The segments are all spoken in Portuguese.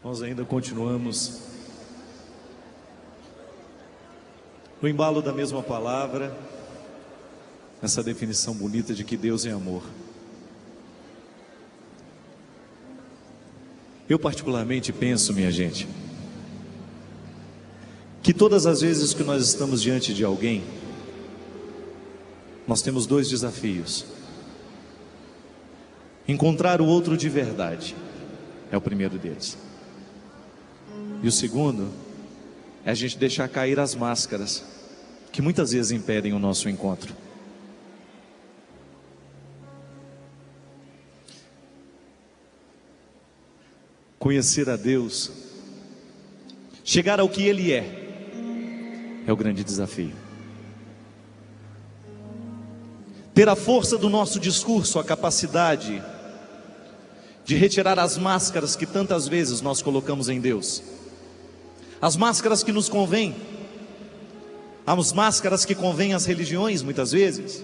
Nós ainda continuamos no embalo da mesma palavra, essa definição bonita de que Deus é amor. Eu particularmente penso, minha gente, que todas as vezes que nós estamos diante de alguém, nós temos dois desafios. Encontrar o outro de verdade é o primeiro deles. E o segundo é a gente deixar cair as máscaras que muitas vezes impedem o nosso encontro. Conhecer a Deus, chegar ao que Ele é o grande desafio. Ter a força do nosso discurso, a capacidade de retirar as máscaras que tantas vezes nós colocamos em Deus, as máscaras que nos convêm, as máscaras que convêm às religiões muitas vezes.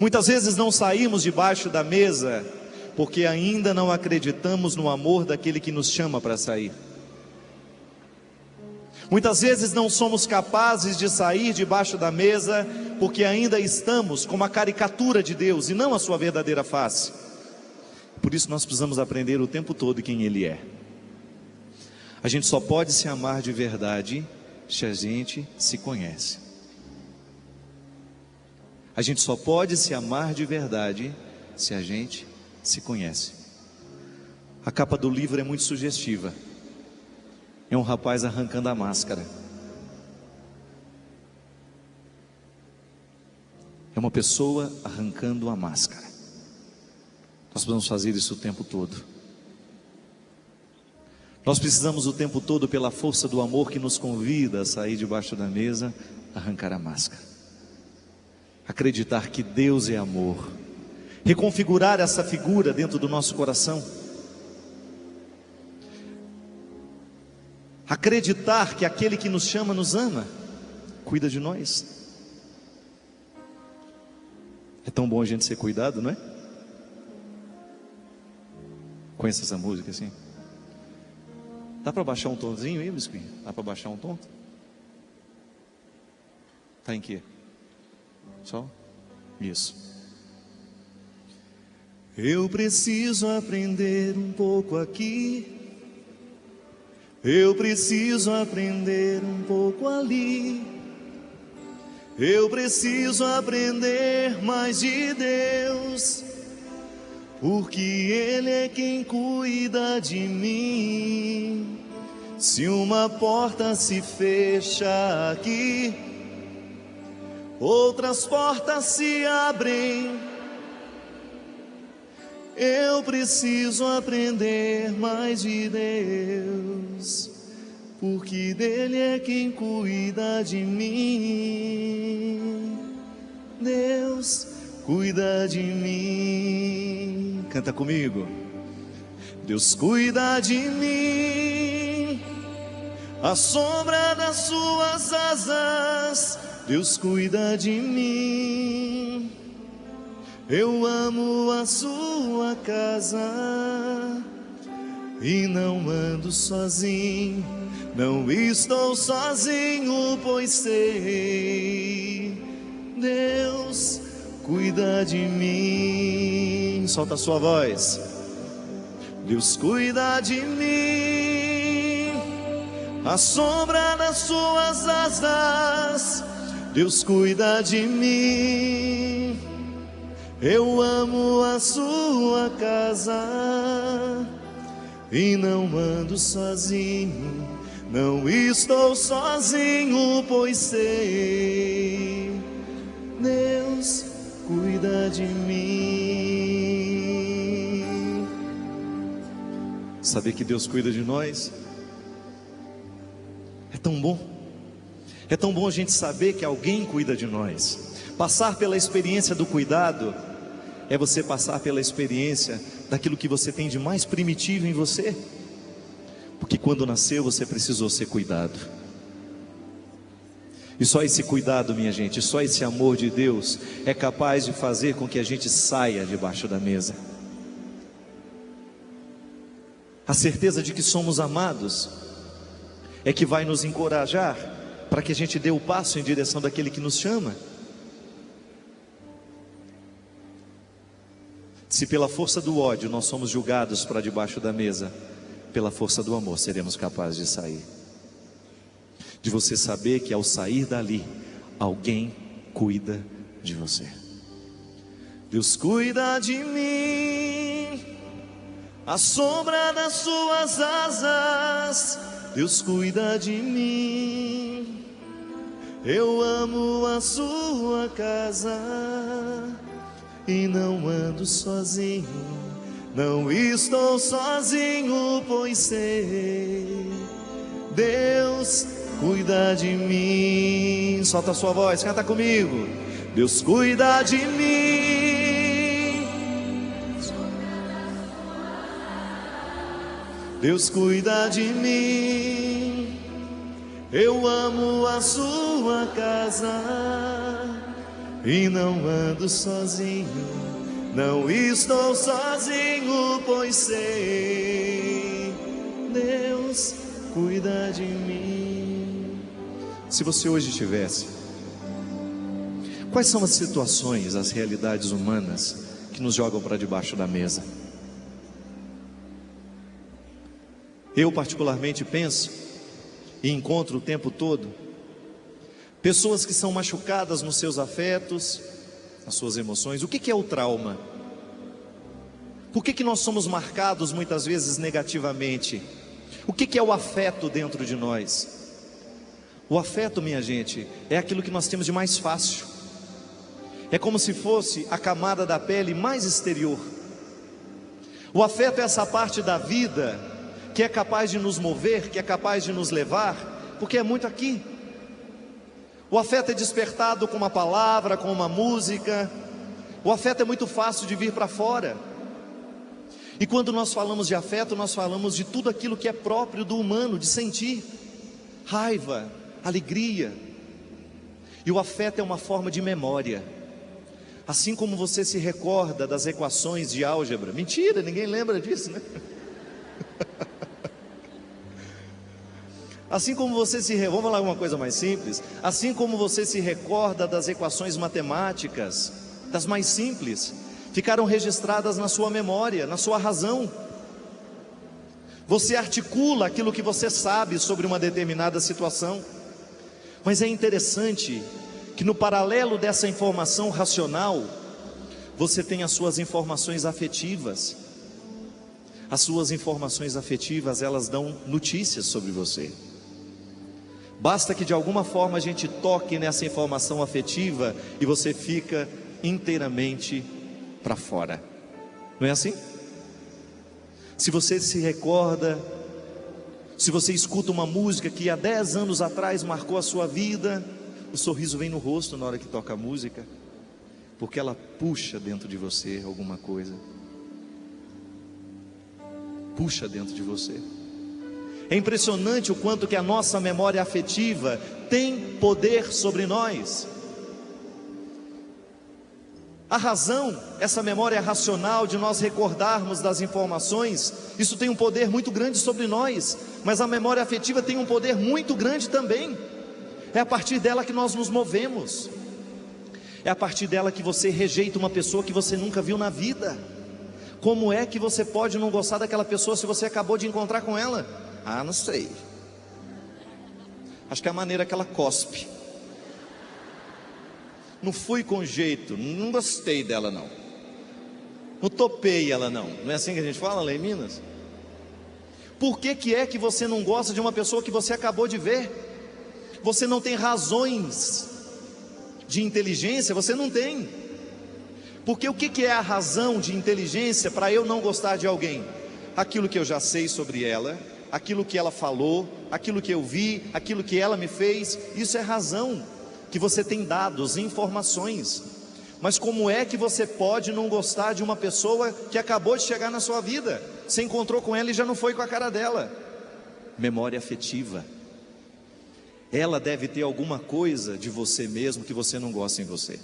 Muitas vezes não saímos debaixo da mesa porque ainda não acreditamos no amor daquele que nos chama para sair. Muitas vezes não somos capazes de sair debaixo da mesa porque ainda estamos com uma caricatura de Deus e não a sua verdadeira face. Por isso nós precisamos aprender o tempo todo quem Ele é. A gente só pode se amar de verdade se a gente se conhece. A gente só pode se amar de verdade se a gente se conhece. A capa do livro é muito sugestiva. É um rapaz arrancando a máscara. É uma pessoa arrancando a máscara. Nós precisamos fazer isso o tempo todo. Nós precisamos o tempo todo, pela força do amor que nos convida a sair debaixo da mesa, arrancar a máscara. Acreditar que Deus é amor. Reconfigurar essa figura dentro do nosso coração. Acreditar que aquele que nos chama nos ama, cuida de nós. É tão bom a gente ser cuidado, não é? Conhece essa música assim? Dá para baixar um tonzinho aí, biscoinho? Dá para baixar um tom? Tá em quê? Só? Isso. Eu preciso aprender um pouco aqui. Eu preciso aprender um pouco ali. Eu preciso aprender mais de Deus, porque Ele é quem cuida de mim. Se uma porta se fecha aqui, outras portas se abrem. Eu preciso aprender mais de Deus, porque dele é quem cuida de mim. Deus cuida de mim. Canta comigo. Deus cuida de mim, à sombra das suas asas. Deus cuida de mim. Eu amo a sua casa e não ando sozinho, não estou sozinho, pois sei, Deus cuida de mim. Solta a sua voz. Deus cuida de mim, à sombra das suas asas. Deus cuida de mim. Eu amo a sua casa e não ando sozinho, não estou sozinho, pois sei, Deus cuida de mim. Saber que Deus cuida de nós é tão bom. É tão bom a gente saber que alguém cuida de nós. Passar pela experiência do cuidado é você passar pela experiência daquilo que você tem de mais primitivo em você. Porque quando nasceu você precisou ser cuidado. E só esse cuidado, minha gente, só esse amor de Deus é capaz de fazer com que a gente saia debaixo da mesa. A certeza de que somos amados é que vai nos encorajar para que a gente dê o passo em direção daquele que nos chama. Se pela força do ódio nós somos julgados para debaixo da mesa, pela força do amor seremos capazes de sair. De você saber que ao sair dali, alguém cuida de você. Deus cuida de mim, à sombra das suas asas. Deus cuida de mim, eu amo a sua casa e não ando sozinho, não estou sozinho, pois sei, Deus cuida de mim. Solta a sua voz, canta comigo. Deus cuida de mim, Deus cuida de mim, eu amo a sua casa e não ando sozinho, não estou sozinho, pois sei, Deus cuida de mim. Se você hoje tivesse, quais são as situações, as realidades humanas que nos jogam para debaixo da mesa? Eu particularmente penso e encontro o tempo todo pessoas que são machucadas nos seus afetos, nas suas emoções. O que é o trauma? Por que nós somos marcados muitas vezes negativamente? O que é o afeto dentro de nós? O afeto, minha gente, é aquilo que nós temos de mais fácil. É como se fosse a camada da pele mais exterior. O afeto é essa parte da vida que é capaz de nos mover, que é capaz de nos levar, porque é muito aqui. O afeto é despertado com uma palavra, com uma música. O afeto é muito fácil de vir para fora. E quando nós falamos de afeto, nós falamos de tudo aquilo que é próprio do humano, de sentir raiva, alegria. E o afeto é uma forma de memória. Assim como você se recorda das equações de álgebra. Mentira, ninguém lembra disso, né? Assim como você se... Vamos falar uma coisa mais simples. Assim como você se recorda das equações matemáticas, das mais simples, ficaram registradas na sua memória, na sua razão. Você articula aquilo que você sabe sobre uma determinada situação. Mas é interessante que no paralelo dessa informação racional, você tem as suas informações afetivas. As suas informações afetivas, elas dão notícias sobre você. Basta que de alguma forma a gente toque nessa informação afetiva e você fica inteiramente para fora. Não é assim? Se você se recorda, se você escuta uma música que há 10 anos atrás marcou a sua vida, o sorriso vem no rosto na hora que toca a música, porque ela puxa dentro de você alguma coisa. Puxa dentro de você. É impressionante o quanto que a nossa memória afetiva tem poder sobre nós. A razão, essa memória racional de nós recordarmos das informações, isso tem um poder muito grande sobre nós, mas a memória afetiva tem um poder muito grande também. É a partir dela que nós nos movemos. É a partir dela que você rejeita uma pessoa que você nunca viu na vida. Como é que você pode não gostar daquela pessoa se você acabou de encontrar com ela? Ah, não sei. Acho que é a maneira que ela cospe. Não fui com jeito, não gostei dela não. Não topei ela não. Não é assim que a gente fala lá em Minas? Por que é que você não gosta de uma pessoa que você acabou de ver? Você não tem razões de inteligência, você não tem. Porque o que é a razão de inteligência para eu não gostar de alguém? Aquilo que eu já sei sobre ela, aquilo que ela falou, aquilo que eu vi, aquilo que ela me fez. Isso é razão, que você tem dados, informações. Mas como é que você pode não gostar de uma pessoa que acabou de chegar na sua vida? Você encontrou com ela e já não foi com a cara dela. Memória afetiva. Ela deve ter alguma coisa de você mesmo que você não gosta em você.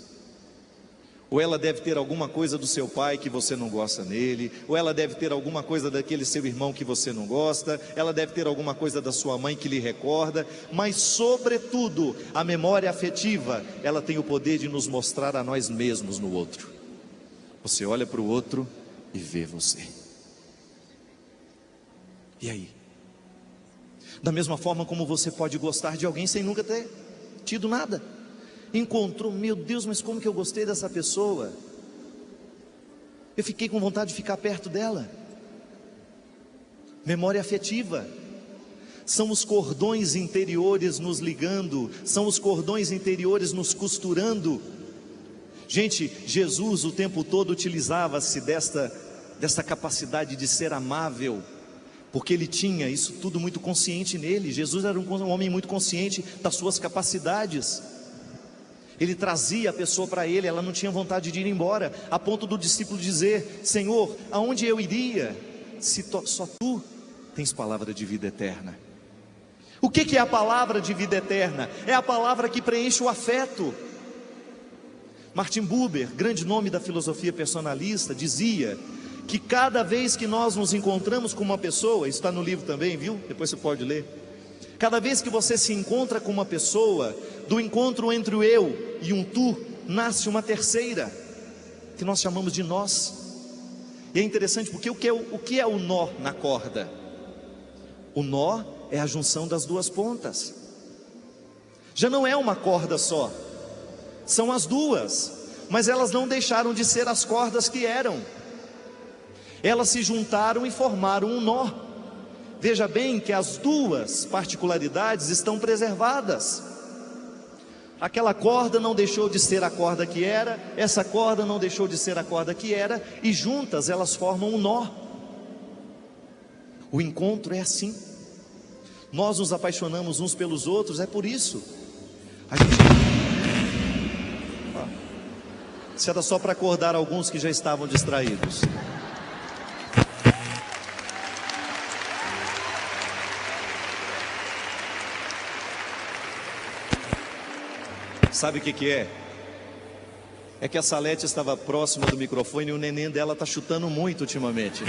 Ou ela deve ter alguma coisa do seu pai que você não gosta nele, ou ela deve ter alguma coisa daquele seu irmão que você não gosta, ela deve ter alguma coisa da sua mãe que lhe recorda, mas sobretudo, a memória afetiva, ela tem o poder de nos mostrar a nós mesmos no outro. Você olha para o outro e vê você. E aí? Da mesma forma como você pode gostar de alguém sem nunca ter tido nada. Encontrou, meu Deus, mas como que eu gostei dessa pessoa? Eu fiquei com vontade de ficar perto dela. Memória afetiva. São os cordões interiores nos ligando, são os cordões interiores nos costurando. Gente, Jesus o tempo todo utilizava-se desta capacidade de ser amável, porque ele tinha isso tudo muito consciente nele. Jesus era um homem muito consciente das suas capacidades. Ele trazia a pessoa para ele, ela não tinha vontade de ir embora, a ponto do discípulo dizer: Senhor, aonde eu iria, se só tu tens palavra de vida eterna? O que é a palavra de vida eterna? É a palavra que preenche o afeto. Martin Buber, grande nome da filosofia personalista, dizia que cada vez que nós nos encontramos com uma pessoa, isso está no livro também, viu? Depois você pode ler. Cada vez que você se encontra com uma pessoa, do encontro entre o eu e um tu, nasce uma terceira, que nós chamamos de nós. E é interessante porque o que é o nó na corda? O nó é a junção das duas pontas. Já não é uma corda só, são as duas, mas elas não deixaram de ser as cordas que eram. Elas se juntaram e formaram um nó. Veja bem que as duas particularidades estão preservadas. Aquela corda não deixou de ser a corda que era, essa corda não deixou de ser a corda que era, e juntas elas formam um nó. O encontro é assim. Nós nos apaixonamos uns pelos outros, é por isso. Isso era só para acordar alguns que já estavam distraídos. Sabe o que é? É que a Salete estava próxima do microfone e o neném dela está chutando muito ultimamente.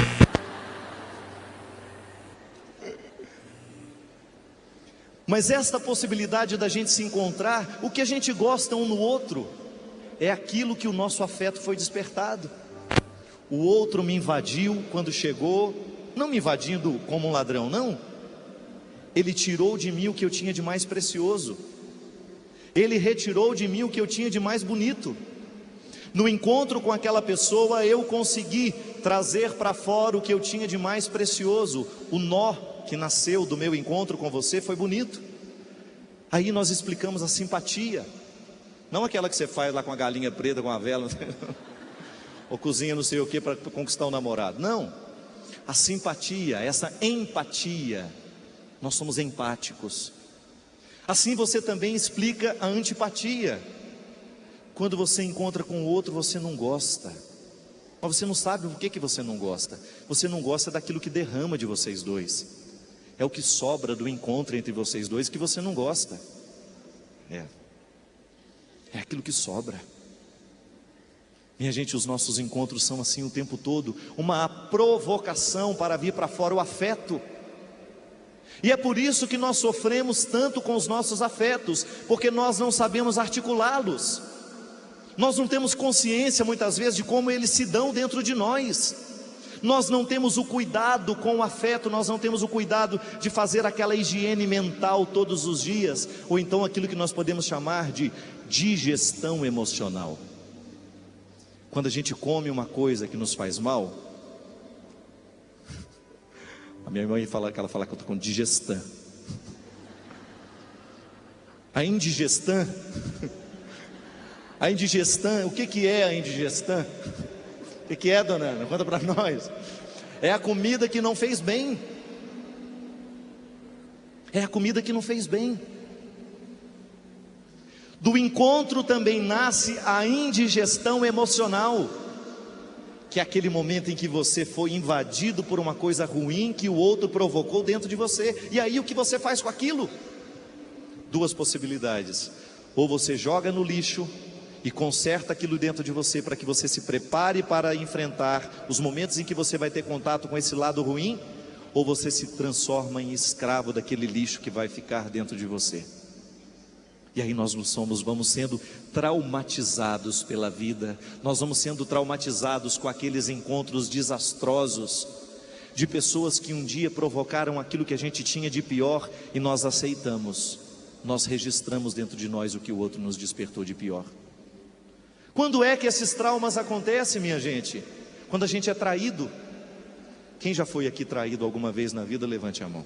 Mas esta possibilidade da gente se encontrar, o que a gente gosta um no outro, é aquilo que o nosso afeto foi despertado. O outro me invadiu quando chegou, não me invadindo como um ladrão, não. Ele tirou de mim o que eu tinha de mais precioso. Ele retirou de mim o que eu tinha de mais bonito. No encontro com aquela pessoa, eu consegui trazer para fora o que eu tinha de mais precioso. O nó que nasceu do meu encontro com você foi bonito. Aí nós explicamos a simpatia. Não aquela que você faz lá com a galinha preta, com a vela, ou cozinha não sei o que para conquistar o namorado. Não, a simpatia, essa empatia. Nós somos empáticos. Assim você também explica a antipatia. Quando você encontra com o outro, você não gosta, mas você não sabe o que você não gosta. Você não gosta daquilo que derrama de vocês dois. É o que sobra do encontro entre vocês dois que você não gosta. É aquilo que sobra. Minha gente, os nossos encontros são assim o tempo todo, uma provocação para vir para fora o afeto. E é por isso que nós sofremos tanto com os nossos afetos, porque nós não sabemos articulá-los. Nós não temos consciência muitas vezes de como eles se dão dentro de nós. Nós não temos o cuidado com o afeto, nós não temos o cuidado de fazer aquela higiene mental todos os dias, ou então aquilo que nós podemos chamar de digestão emocional. Quando a gente come uma coisa que nos faz mal, a minha mãe fala que eu estou com digestão. A indigestão, o que é a indigestão? O que é, dona Ana? Conta para nós. É a comida que não fez bem. É a comida que não fez bem. Do encontro também nasce a indigestão emocional, que é aquele momento em que você foi invadido por uma coisa ruim que o outro provocou dentro de você. E aí o que você faz com aquilo? Duas possibilidades: ou você joga no lixo e conserta aquilo dentro de você para que você se prepare para enfrentar os momentos em que você vai ter contato com esse lado ruim, ou você se transforma em escravo daquele lixo que vai ficar dentro de você. E aí nós vamos sendo traumatizados pela vida, nós vamos sendo traumatizados com aqueles encontros desastrosos, de pessoas que um dia provocaram aquilo que a gente tinha de pior e nós aceitamos, nós registramos dentro de nós o que o outro nos despertou de pior. Quando é que esses traumas acontecem, minha gente? Quando a gente é traído. Quem já foi aqui traído alguma vez na vida, levante a mão.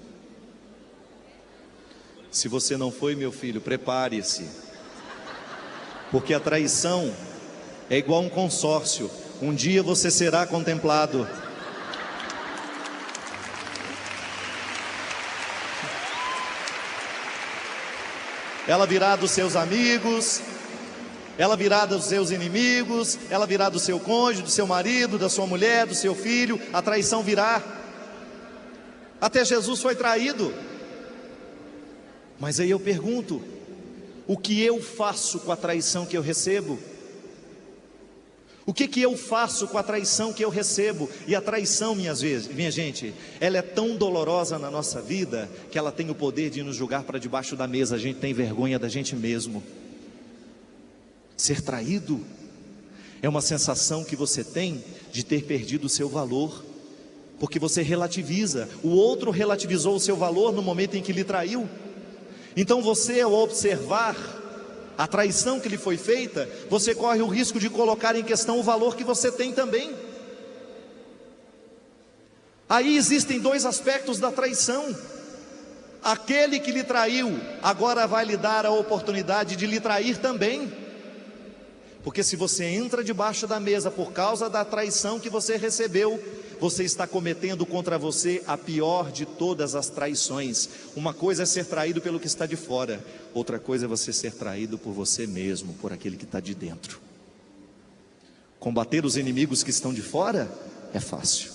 Se você não foi, meu filho, prepare-se, porque a traição é igual um consórcio, um dia você será contemplado. Ela virá dos seus amigos, ela virá dos seus inimigos, ela virá do seu cônjuge, do seu marido, da sua mulher, do seu filho, a traição virá. Até Jesus foi traído. Mas aí eu pergunto, o que eu faço com a traição que eu recebo? O que eu faço com a traição que eu recebo? E a traição, minha gente, ela é tão dolorosa na nossa vida, que ela tem o poder de nos jogar para debaixo da mesa. A gente tem vergonha da gente mesmo. Ser traído é uma sensação que você tem de ter perdido o seu valor, porque você relativiza, o outro relativizou o seu valor no momento em que lhe traiu. Então você, ao observar a traição que lhe foi feita, você corre o risco de colocar em questão o valor que você tem também. Aí existem dois aspectos da traição. Aquele que lhe traiu, agora vai lhe dar a oportunidade de lhe trair também. Porque se você entra debaixo da mesa por causa da traição que você recebeu, você está cometendo contra você a pior de todas as traições. Uma coisa é ser traído pelo que está de fora, outra coisa é você ser traído por você mesmo, por aquele que está de dentro. Combater os inimigos que estão de fora é fácil.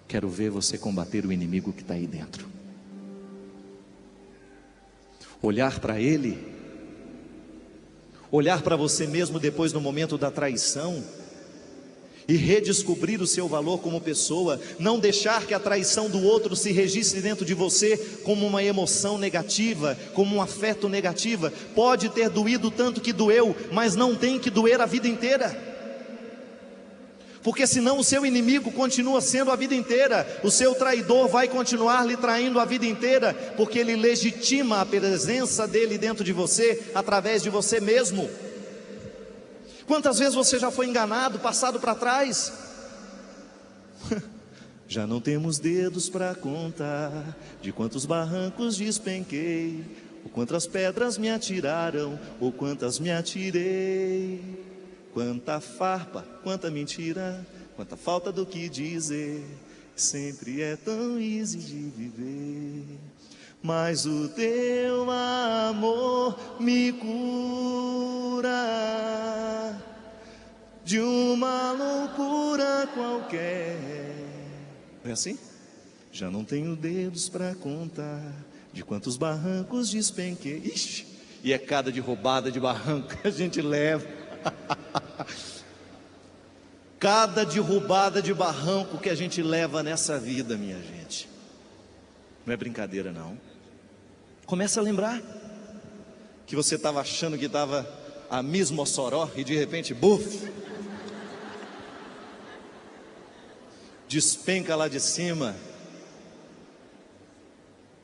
Quero ver você combater o inimigo que está aí dentro. Olhar para ele, olhar para você mesmo depois no momento da traição e redescobrir o seu valor como pessoa, não deixar que a traição do outro se registre dentro de você como uma emoção negativa, como um afeto negativo. Pode ter doído tanto que doeu, mas não tem que doer a vida inteira, porque senão o seu inimigo continua sendo a vida inteira, o seu traidor vai continuar lhe traindo a vida inteira, porque ele legitima a presença dele dentro de você, através de você mesmo. Quantas vezes você já foi enganado, passado para trás? Já não temos dedos para contar de quantos barrancos despenquei, ou quantas pedras me atiraram, ou quantas me atirei. Quanta farpa, quanta mentira, quanta falta do que dizer. Sempre é tão easy de viver, mas o teu amor me cura de uma loucura qualquer. Não é assim? Já não tenho dedos para contar de quantos barrancos despenquei. Ixi, e é cada de roubada de barranco que a gente leva. Cada derrubada de barranco que a gente leva nessa vida, minha gente, não é brincadeira não. Começa a lembrar que você estava achando que estava a Miss Mossoró e de repente, buf, despenca lá de cima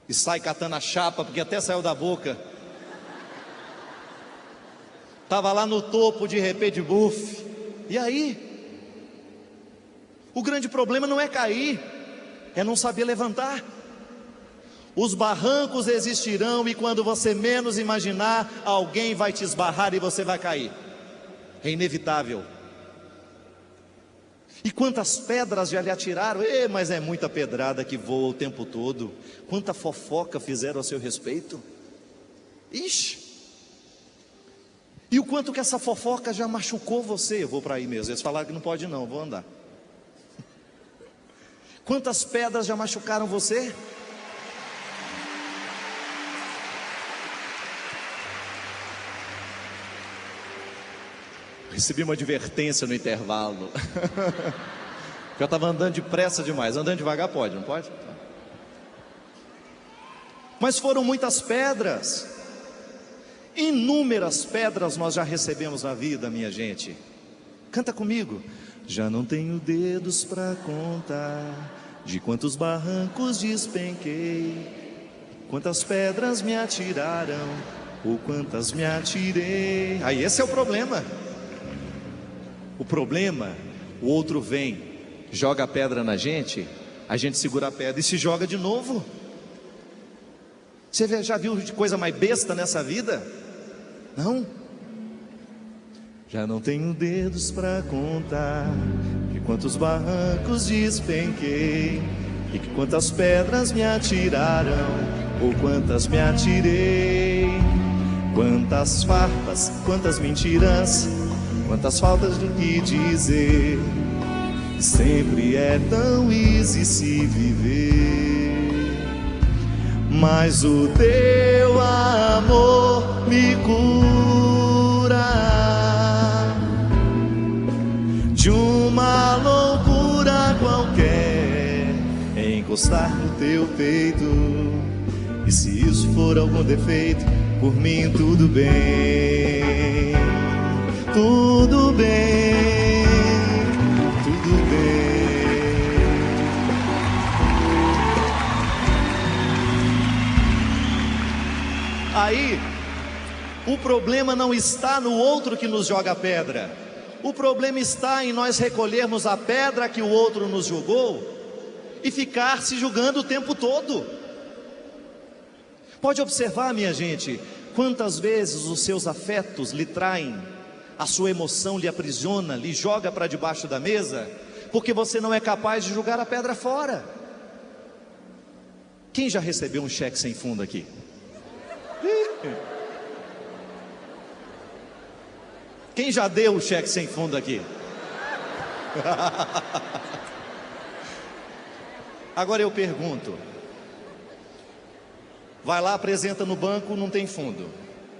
e sai catando a chapa, porque até saiu da boca. Estava lá no topo, de repente, buf. E aí? O grande problema não é cair, é não saber levantar. Os barrancos existirão e quando você menos imaginar, alguém vai te esbarrar e você vai cair. É inevitável. E quantas pedras já lhe atiraram? Mas é muita pedrada que voa o tempo todo. Quanta fofoca fizeram a seu respeito? Ixi! E o quanto que essa fofoca já machucou você? Eu vou para aí mesmo. Eles falaram que não pode não, vou andar. Quantas pedras já machucaram você? Recebi uma advertência no intervalo. Eu estava andando depressa demais. Andando devagar pode, não pode? Mas foram muitas pedras. Inúmeras pedras nós já recebemos na vida, minha gente. Canta comigo. Já não tenho dedos para contar de quantos barrancos despenquei, quantas pedras me atiraram, ou quantas me atirei. Aí esse é o problema. O problema, o outro vem, joga a pedra na gente, a gente segura a pedra e se joga de novo. Você já viu de coisa mais besta nessa vida? Não? Já não tenho dedos para contar de quantos barrancos despenquei, e que quantas pedras me atiraram, ou quantas me atirei. Quantas farpas, quantas mentiras, quantas faltas do que dizer. Sempre é tão easy se viver, mas o teu amor me cura de uma loucura qualquer, é encostar no teu peito. E se isso for algum defeito, por mim tudo bem, tudo bem, tudo bem. Aí, o problema não está no outro que nos joga a pedra. O problema está em nós recolhermos a pedra que o outro nos jogou e ficar se julgando o tempo todo. Pode observar, minha gente, quantas vezes os seus afetos lhe traem, a sua emoção lhe aprisiona, lhe joga para debaixo da mesa, porque você não é capaz de jogar a pedra fora. Quem já recebeu um cheque sem fundo aqui? Quem já deu o cheque sem fundo aqui? Agora eu pergunto. Vai lá, apresenta no banco, não tem fundo.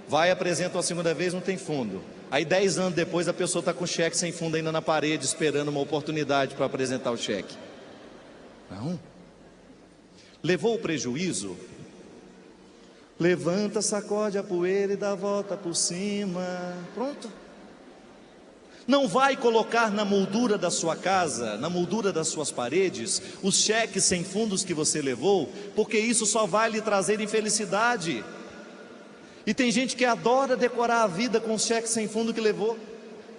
Vai, apresenta uma segunda vez, não tem fundo. Aí 10 anos depois a pessoa está com o cheque sem fundo ainda na parede, esperando uma oportunidade para apresentar o cheque. Não. Levou o prejuízo? Levanta, sacode a poeira e dá a volta por cima. Pronto. Não vai colocar na moldura da sua casa, na moldura das suas paredes, os cheques sem fundos que você levou, porque isso só vai lhe trazer infelicidade. E tem gente que adora decorar a vida com os cheques sem fundo que levou.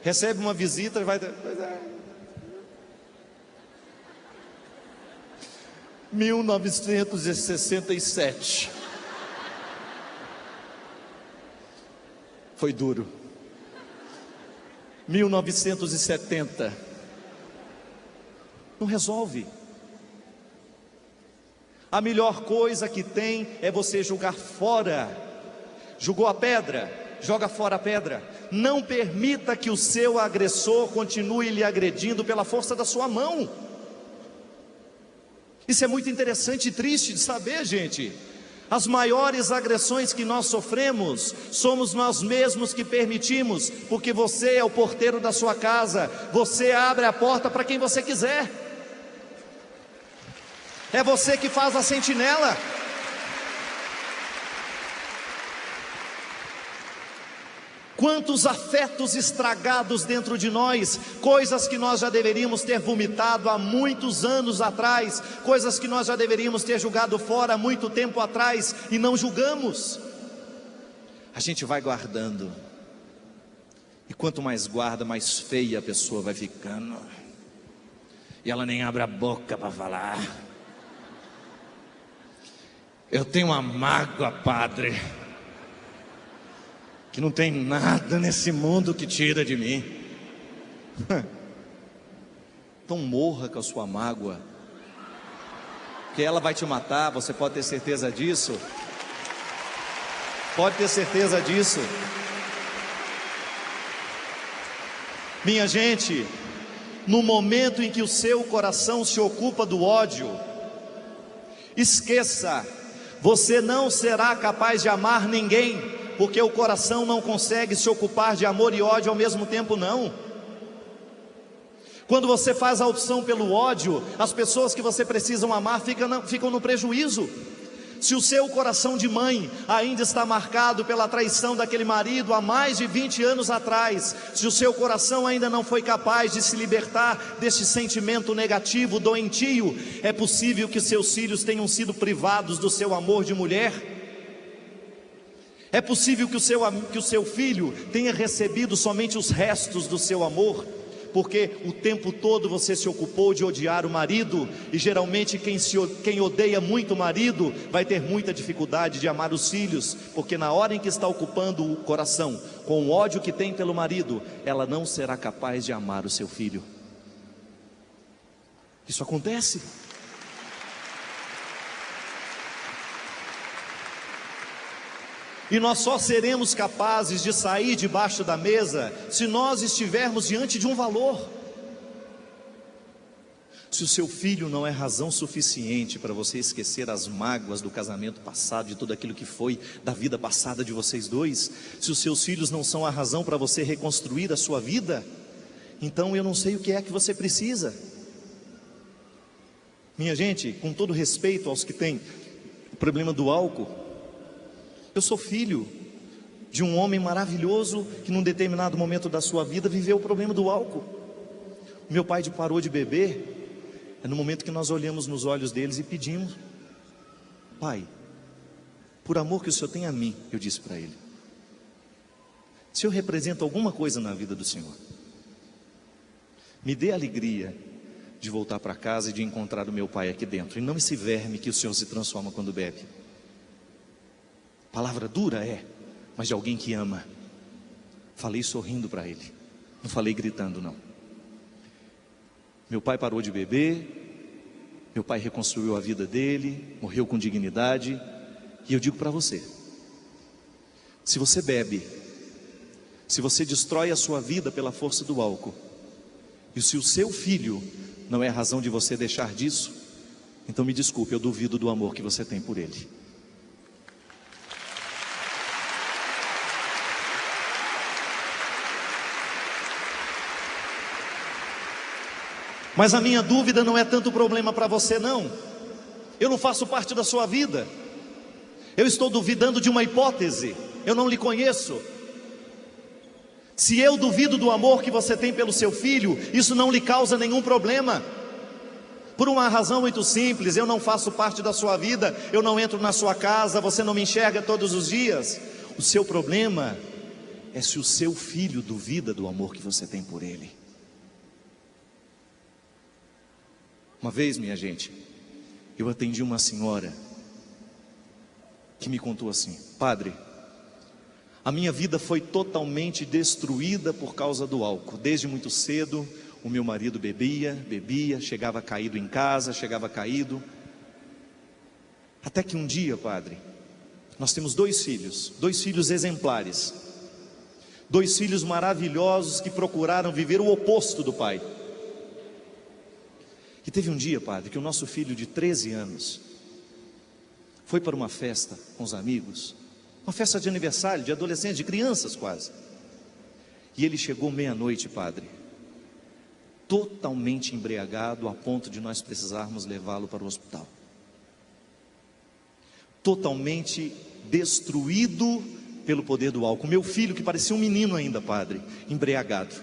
Recebe uma visita e vai... 1967. Foi duro. 1970. Não resolve. A melhor coisa que tem é você jogar fora. Jogou a pedra, joga fora a pedra. Não permita que o seu agressor continue lhe agredindo pela força da sua mão. Isso é muito interessante e triste de saber, gente. As maiores agressões que nós sofremos, somos nós mesmos que permitimos, porque você é o porteiro da sua casa, você abre a porta para quem você quiser, é você que faz a sentinela. Quantos afetos estragados dentro de nós, coisas que nós já deveríamos ter vomitado há muitos anos atrás, coisas que nós já deveríamos ter jogado fora há muito tempo atrás e não julgamos. A gente vai guardando, e quanto mais guarda, mais feia a pessoa vai ficando, e ela nem abre a boca para falar. Eu tenho uma mágoa, padre, que não tem nada nesse mundo que tira de mim. Então morra com a sua mágoa, que ela vai te matar, você pode ter certeza disso. Pode ter certeza disso. Minha gente, no momento em que o seu coração se ocupa do ódio, esqueça, você não será capaz de amar ninguém, porque o coração não consegue se ocupar de amor e ódio ao mesmo tempo, não. Quando você faz a opção pelo ódio, as pessoas que você precisa amar ficam no prejuízo. Se o seu coração de mãe ainda está marcado pela traição daquele marido há mais de 20 anos atrás, se o seu coração ainda não foi capaz de se libertar desse sentimento negativo, doentio, é possível que seus filhos tenham sido privados do seu amor de mulher. É possível que o seu filho tenha recebido somente os restos do seu amor, porque o tempo todo você se ocupou de odiar o marido, e geralmente quem odeia muito o marido vai ter muita dificuldade de amar os filhos, porque na hora em que está ocupando o coração com o ódio que tem pelo marido, ela não será capaz de amar o seu filho. Isso acontece. E nós só seremos capazes de sair debaixo da mesa se nós estivermos diante de um valor. Se o seu filho não é razão suficiente para você esquecer as mágoas do casamento passado, de tudo aquilo que foi da vida passada de vocês dois, se os seus filhos não são a razão para você reconstruir a sua vida, então eu não sei o que é que você precisa. Minha gente, com todo respeito aos que têm o problema do álcool, eu sou filho de um homem maravilhoso que num determinado momento da sua vida viveu o problema do álcool. Meu pai parou de beber, é no momento que nós olhamos nos olhos deles e pedimos: pai, por amor que o Senhor tem a mim, eu disse para ele, se eu represento alguma coisa na vida do Senhor, me dê a alegria de voltar para casa e de encontrar o meu pai aqui dentro, e não esse verme que o Senhor se transforma quando bebe. Palavra dura mas de alguém que ama. Falei sorrindo para ele, não falei gritando não. Meu pai parou de beber, meu pai reconstruiu a vida dele, morreu com dignidade. E eu digo para você, se você bebe, se você destrói a sua vida pela força do álcool, e se o seu filho não é a razão de você deixar disso, então me desculpe, eu duvido do amor que você tem por ele. Mas a minha dúvida não é tanto problema para você não. Eu não faço parte da sua vida. Eu estou duvidando de uma hipótese. Eu não lhe conheço. Se eu duvido do amor que você tem pelo seu filho, isso não lhe causa nenhum problema. Por uma razão muito simples: eu não faço parte da sua vida, eu não entro na sua casa, você não me enxerga todos os dias. O seu problema é se o seu filho duvida do amor que você tem por ele. Uma vez, minha gente, eu atendi uma senhora que me contou assim: padre, a minha vida foi totalmente destruída por causa do álcool. Desde muito cedo, o meu marido bebia, chegava caído em casa, chegava caído. Até que um dia, padre, nós temos dois filhos exemplares, dois filhos maravilhosos que procuraram viver o oposto do pai. E teve um dia, padre, que o nosso filho de 13 anos foi para uma festa com os amigos, uma festa de aniversário, de adolescentes, de crianças quase. E ele chegou meia-noite, padre, totalmente embriagado, a ponto de nós precisarmos levá-lo para o hospital. Totalmente destruído pelo poder do álcool. Meu filho, que parecia um menino ainda, padre, embriagado,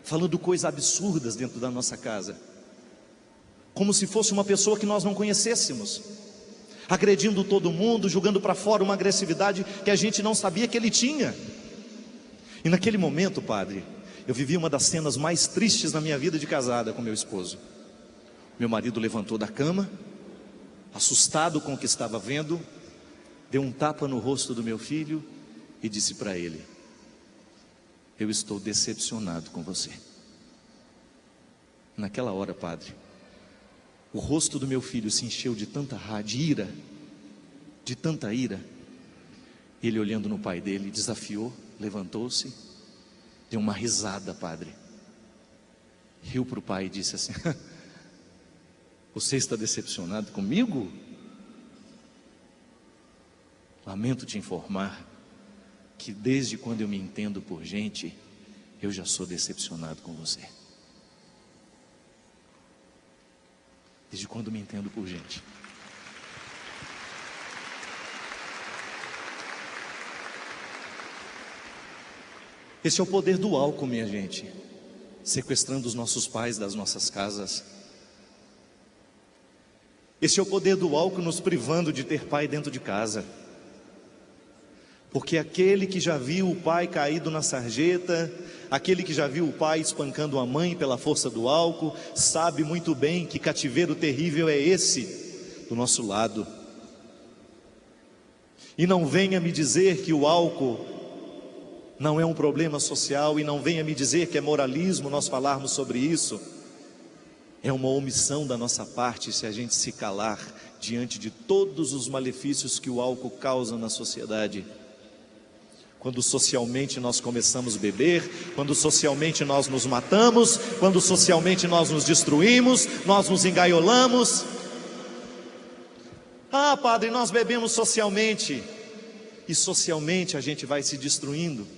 falando coisas absurdas dentro da nossa casa, como se fosse uma pessoa que nós não conhecêssemos, agredindo todo mundo, jogando para fora uma agressividade que a gente não sabia que ele tinha. E naquele momento, padre, eu vivi uma das cenas mais tristes na minha vida de casada com meu esposo. Meu marido levantou da cama, assustado com o que estava vendo, deu um tapa no rosto do meu filho e disse para ele: eu estou decepcionado com você. Naquela hora, padre, o rosto do meu filho se encheu de tanta raiva, de tanta ira. Ele, olhando no pai dele, desafiou, levantou-se, deu uma risada, padre, riu para o pai e disse assim: você está decepcionado comigo? Lamento te informar, que desde quando eu me entendo por gente, eu já sou decepcionado com você. Desde quando me entendo por gente. Esse é o poder do álcool, minha gente, sequestrando os nossos pais das nossas casas. Esse é o poder do álcool nos privando de ter pai dentro de casa. Porque aquele que já viu o pai caído na sarjeta, aquele que já viu o pai espancando a mãe pela força do álcool, sabe muito bem que cativeiro terrível é esse do nosso lado. E não venha me dizer que o álcool não é um problema social, e não venha me dizer que é moralismo nós falarmos sobre isso. É uma omissão da nossa parte se a gente se calar diante de todos os malefícios que o álcool causa na sociedade. Quando socialmente nós começamos a beber, quando socialmente nós nos matamos, quando socialmente nós nos destruímos, nós nos engaiolamos. Ah, padre, nós bebemos socialmente, e socialmente a gente vai se destruindo.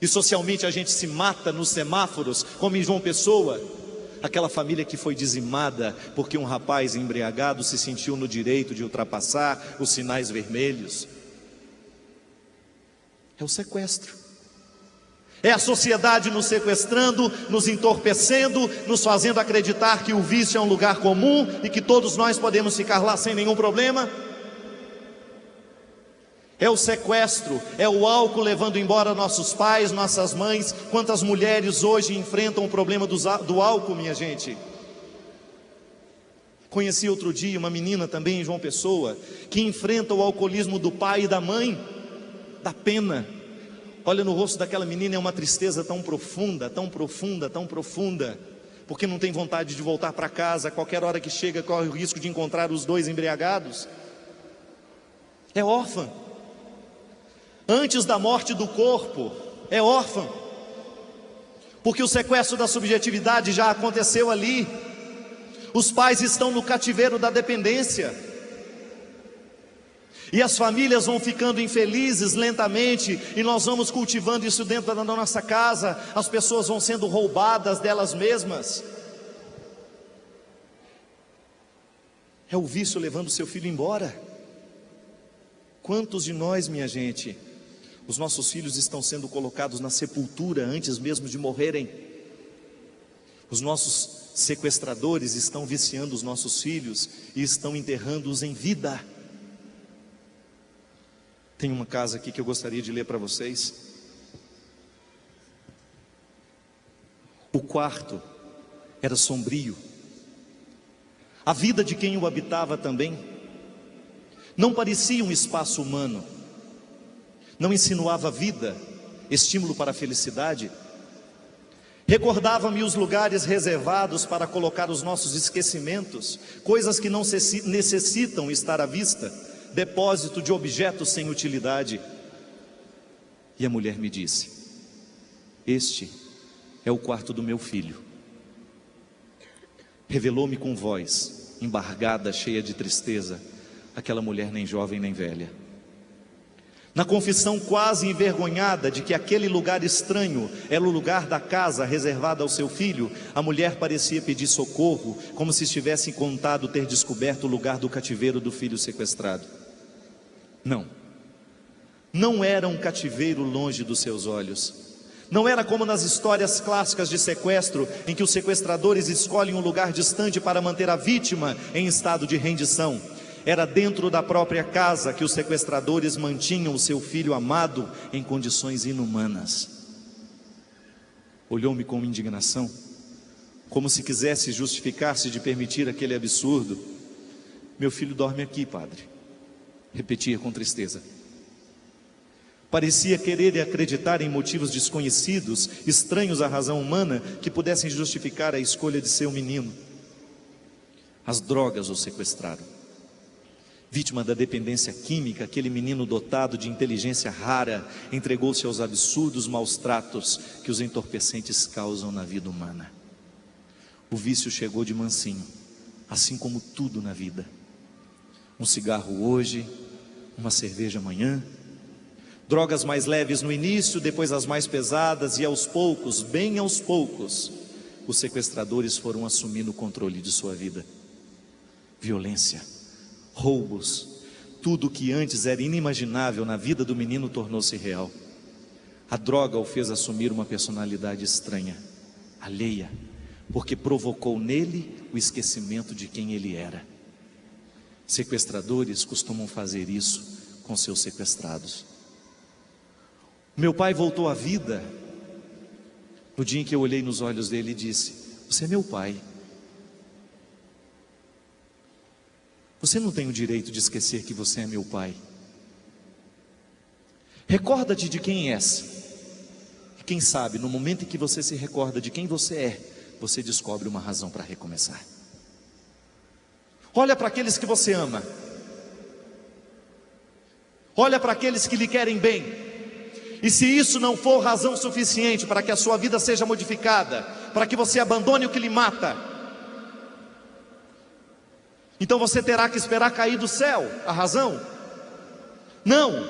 E socialmente a gente se mata nos semáforos, como em João Pessoa. Aquela família que foi dizimada porque um rapaz embriagado se sentiu no direito de ultrapassar os sinais vermelhos. É o sequestro. É a sociedade nos sequestrando, nos entorpecendo, nos fazendo acreditar que o vício é um lugar comum e que todos nós podemos ficar lá sem nenhum problema. É o sequestro, é o álcool levando embora nossos pais, nossas mães. Quantas mulheres hoje enfrentam o problema do álcool, minha gente? Conheci outro dia uma menina também em João Pessoa, que enfrenta o alcoolismo do pai e da mãe. Dá pena. Olha no rosto daquela menina, é uma tristeza tão profunda, tão profunda, tão profunda, porque não tem vontade de voltar para casa. A qualquer hora que chega corre o risco de encontrar os dois embriagados. É órfã. Antes da morte do corpo, é órfã, porque o sequestro da subjetividade já aconteceu ali. Os pais estão no cativeiro da dependência, e as famílias vão ficando infelizes lentamente, e nós vamos cultivando isso dentro da nossa casa. As pessoas vão sendo roubadas delas mesmas. É o vício levando seu filho embora. Quantos de nós, minha gente, os nossos filhos estão sendo colocados na sepultura antes mesmo de morrerem? Os nossos sequestradores estão viciando os nossos filhos e estão enterrando-os em vida. Tem uma casa aqui que eu gostaria de ler para vocês. O quarto era sombrio. A vida de quem o habitava também não parecia um espaço humano. Não insinuava vida, estímulo para a felicidade. Recordava-me os lugares reservados para colocar os nossos esquecimentos, coisas que não necessitam estar à vista, depósito de objetos sem utilidade. E a mulher me disse: este é o quarto do meu filho. Revelou-me com voz embargada, cheia de tristeza, aquela mulher nem jovem nem velha. Na confissão quase envergonhada de que aquele lugar estranho era o lugar da casa reservada ao seu filho, a mulher parecia pedir socorro, como se estivesse contado ter descoberto o lugar do cativeiro do filho sequestrado. Não era um cativeiro longe dos seus olhos. Não era como nas histórias clássicas de sequestro, em que os sequestradores escolhem um lugar distante para manter a vítima em estado de rendição. Era dentro da própria casa que os sequestradores mantinham o seu filho amado em condições inumanas. Olhou-me com indignação, como se quisesse justificar-se de permitir aquele absurdo. Meu filho dorme aqui, padre, repetia com tristeza. Parecia querer acreditar em motivos desconhecidos, estranhos à razão humana, que pudessem justificar a escolha de seu menino. As drogas o sequestraram. Vítima da dependência química, aquele menino dotado de inteligência rara entregou-se aos absurdos maus tratos que os entorpecentes causam na vida humana. O vício chegou de mansinho, assim como tudo na vida. Um cigarro hoje, uma cerveja amanhã, Drogas mais leves no início, depois as mais pesadas, e aos poucos, bem aos poucos, os sequestradores foram assumindo o controle de sua vida. Violência, roubos, tudo que antes era inimaginável na vida do menino tornou-se real. A droga o fez assumir uma personalidade estranha, alheia, porque provocou nele o esquecimento de quem ele era. Sequestradores costumam fazer isso com seus sequestrados. Meu pai voltou à vida no dia em que eu olhei nos olhos dele e disse: você é meu pai. Você não tem o direito de esquecer que você é meu pai. Recorda-te de quem és. E quem sabe, no momento em que você se recorda de quem você é, você descobre uma razão para recomeçar. Olha para aqueles que você ama. Olha para aqueles que lhe querem bem. E se isso não for razão suficiente para que a sua vida seja modificada, para que você abandone o que lhe mata, então você terá que esperar cair do céu a razão. Não,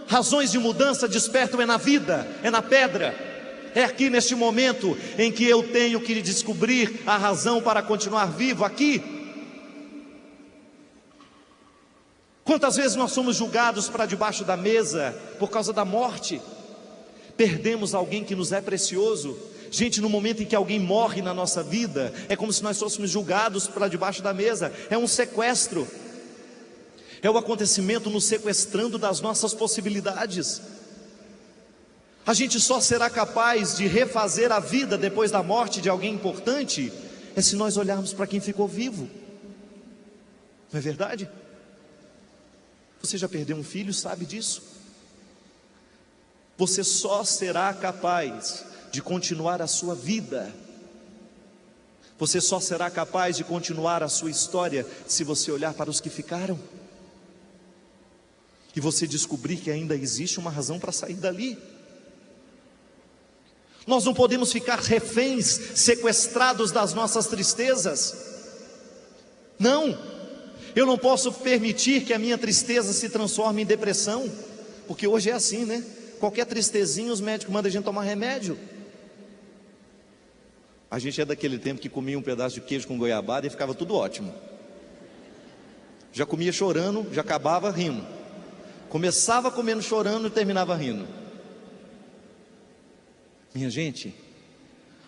razões de mudança despertam é na vida, é na pedra. É aqui neste momento em que eu tenho que descobrir a razão para continuar vivo aqui. Quantas vezes nós somos julgados para debaixo da mesa por causa da morte? Perdemos alguém que nos é precioso. Gente, no momento em que alguém morre na nossa vida, é como se nós fôssemos julgados para debaixo da mesa. É um sequestro. É o acontecimento nos sequestrando das nossas possibilidades. A gente só será capaz de refazer a vida depois da morte de alguém importante é se nós olharmos para quem ficou vivo. Não é verdade? Você já perdeu um filho, sabe disso? Você só será capaz de continuar a sua vida. Você só será capaz de continuar a sua história se você olhar para os que ficaram. E você descobrir que ainda existe uma razão para sair dali. Nós não podemos ficar reféns, sequestrados das nossas tristezas. Não. Eu não posso permitir que a minha tristeza se transforme em depressão, porque hoje é assim, né? Qualquer tristezinha os médicos mandam a gente tomar remédio. A gente é daquele tempo que comia um pedaço de queijo com goiabada e ficava tudo ótimo. Já comia chorando, já acabava rindo. Começava comendo chorando e terminava rindo. Minha gente,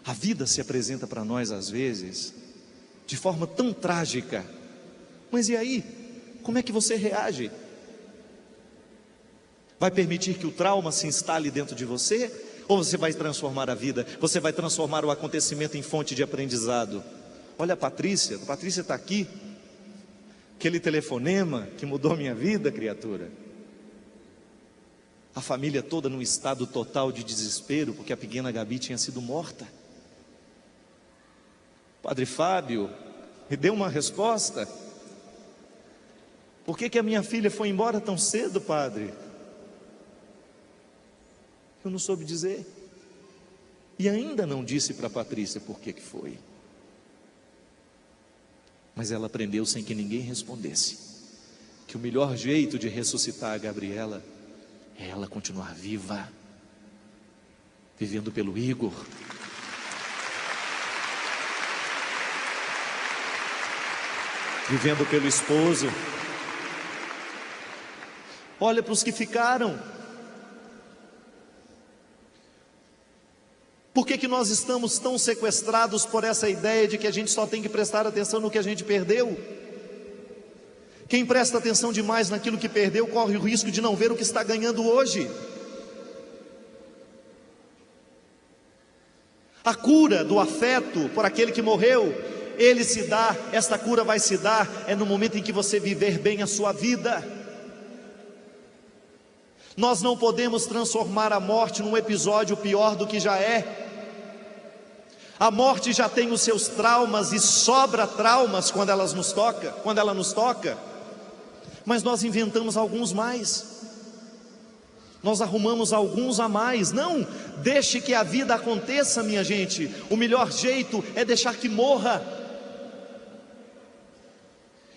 a vida se apresenta para nós às vezes de forma tão trágica. Mas e aí? Como é que você reage? Vai permitir que o trauma se instale dentro de você? Ou você vai transformar a vida? Você vai transformar o acontecimento em fonte de aprendizado? Olha a Patrícia está aqui. Aquele telefonema que mudou minha vida, criatura. A família toda num estado total de desespero, porque a pequena Gabi tinha sido morta. Padre Fábio me deu uma resposta. Por que a minha filha foi embora tão cedo, padre? Eu não soube dizer. E ainda não disse para a Patrícia por que foi. Mas ela aprendeu sem que ninguém respondesse, que o melhor jeito de ressuscitar a Gabriela é ela continuar viva, vivendo pelo Igor. Vivendo pelo esposo. Olha para os que ficaram. Por que nós estamos tão sequestrados por essa ideia de que a gente só tem que prestar atenção no que a gente perdeu? Quem presta atenção demais naquilo que perdeu corre o risco de não ver o que está ganhando hoje. A cura do afeto por aquele que morreu, ele se dá, esta cura vai se dar é no momento em que você viver bem a sua vida. Nós não podemos transformar a morte num episódio pior do que já é. A morte já tem os seus traumas e sobra traumas quando ela nos toca. Mas nós inventamos alguns mais. Nós arrumamos alguns a mais. Não, deixe que a vida aconteça, minha gente. O melhor jeito é deixar que morra.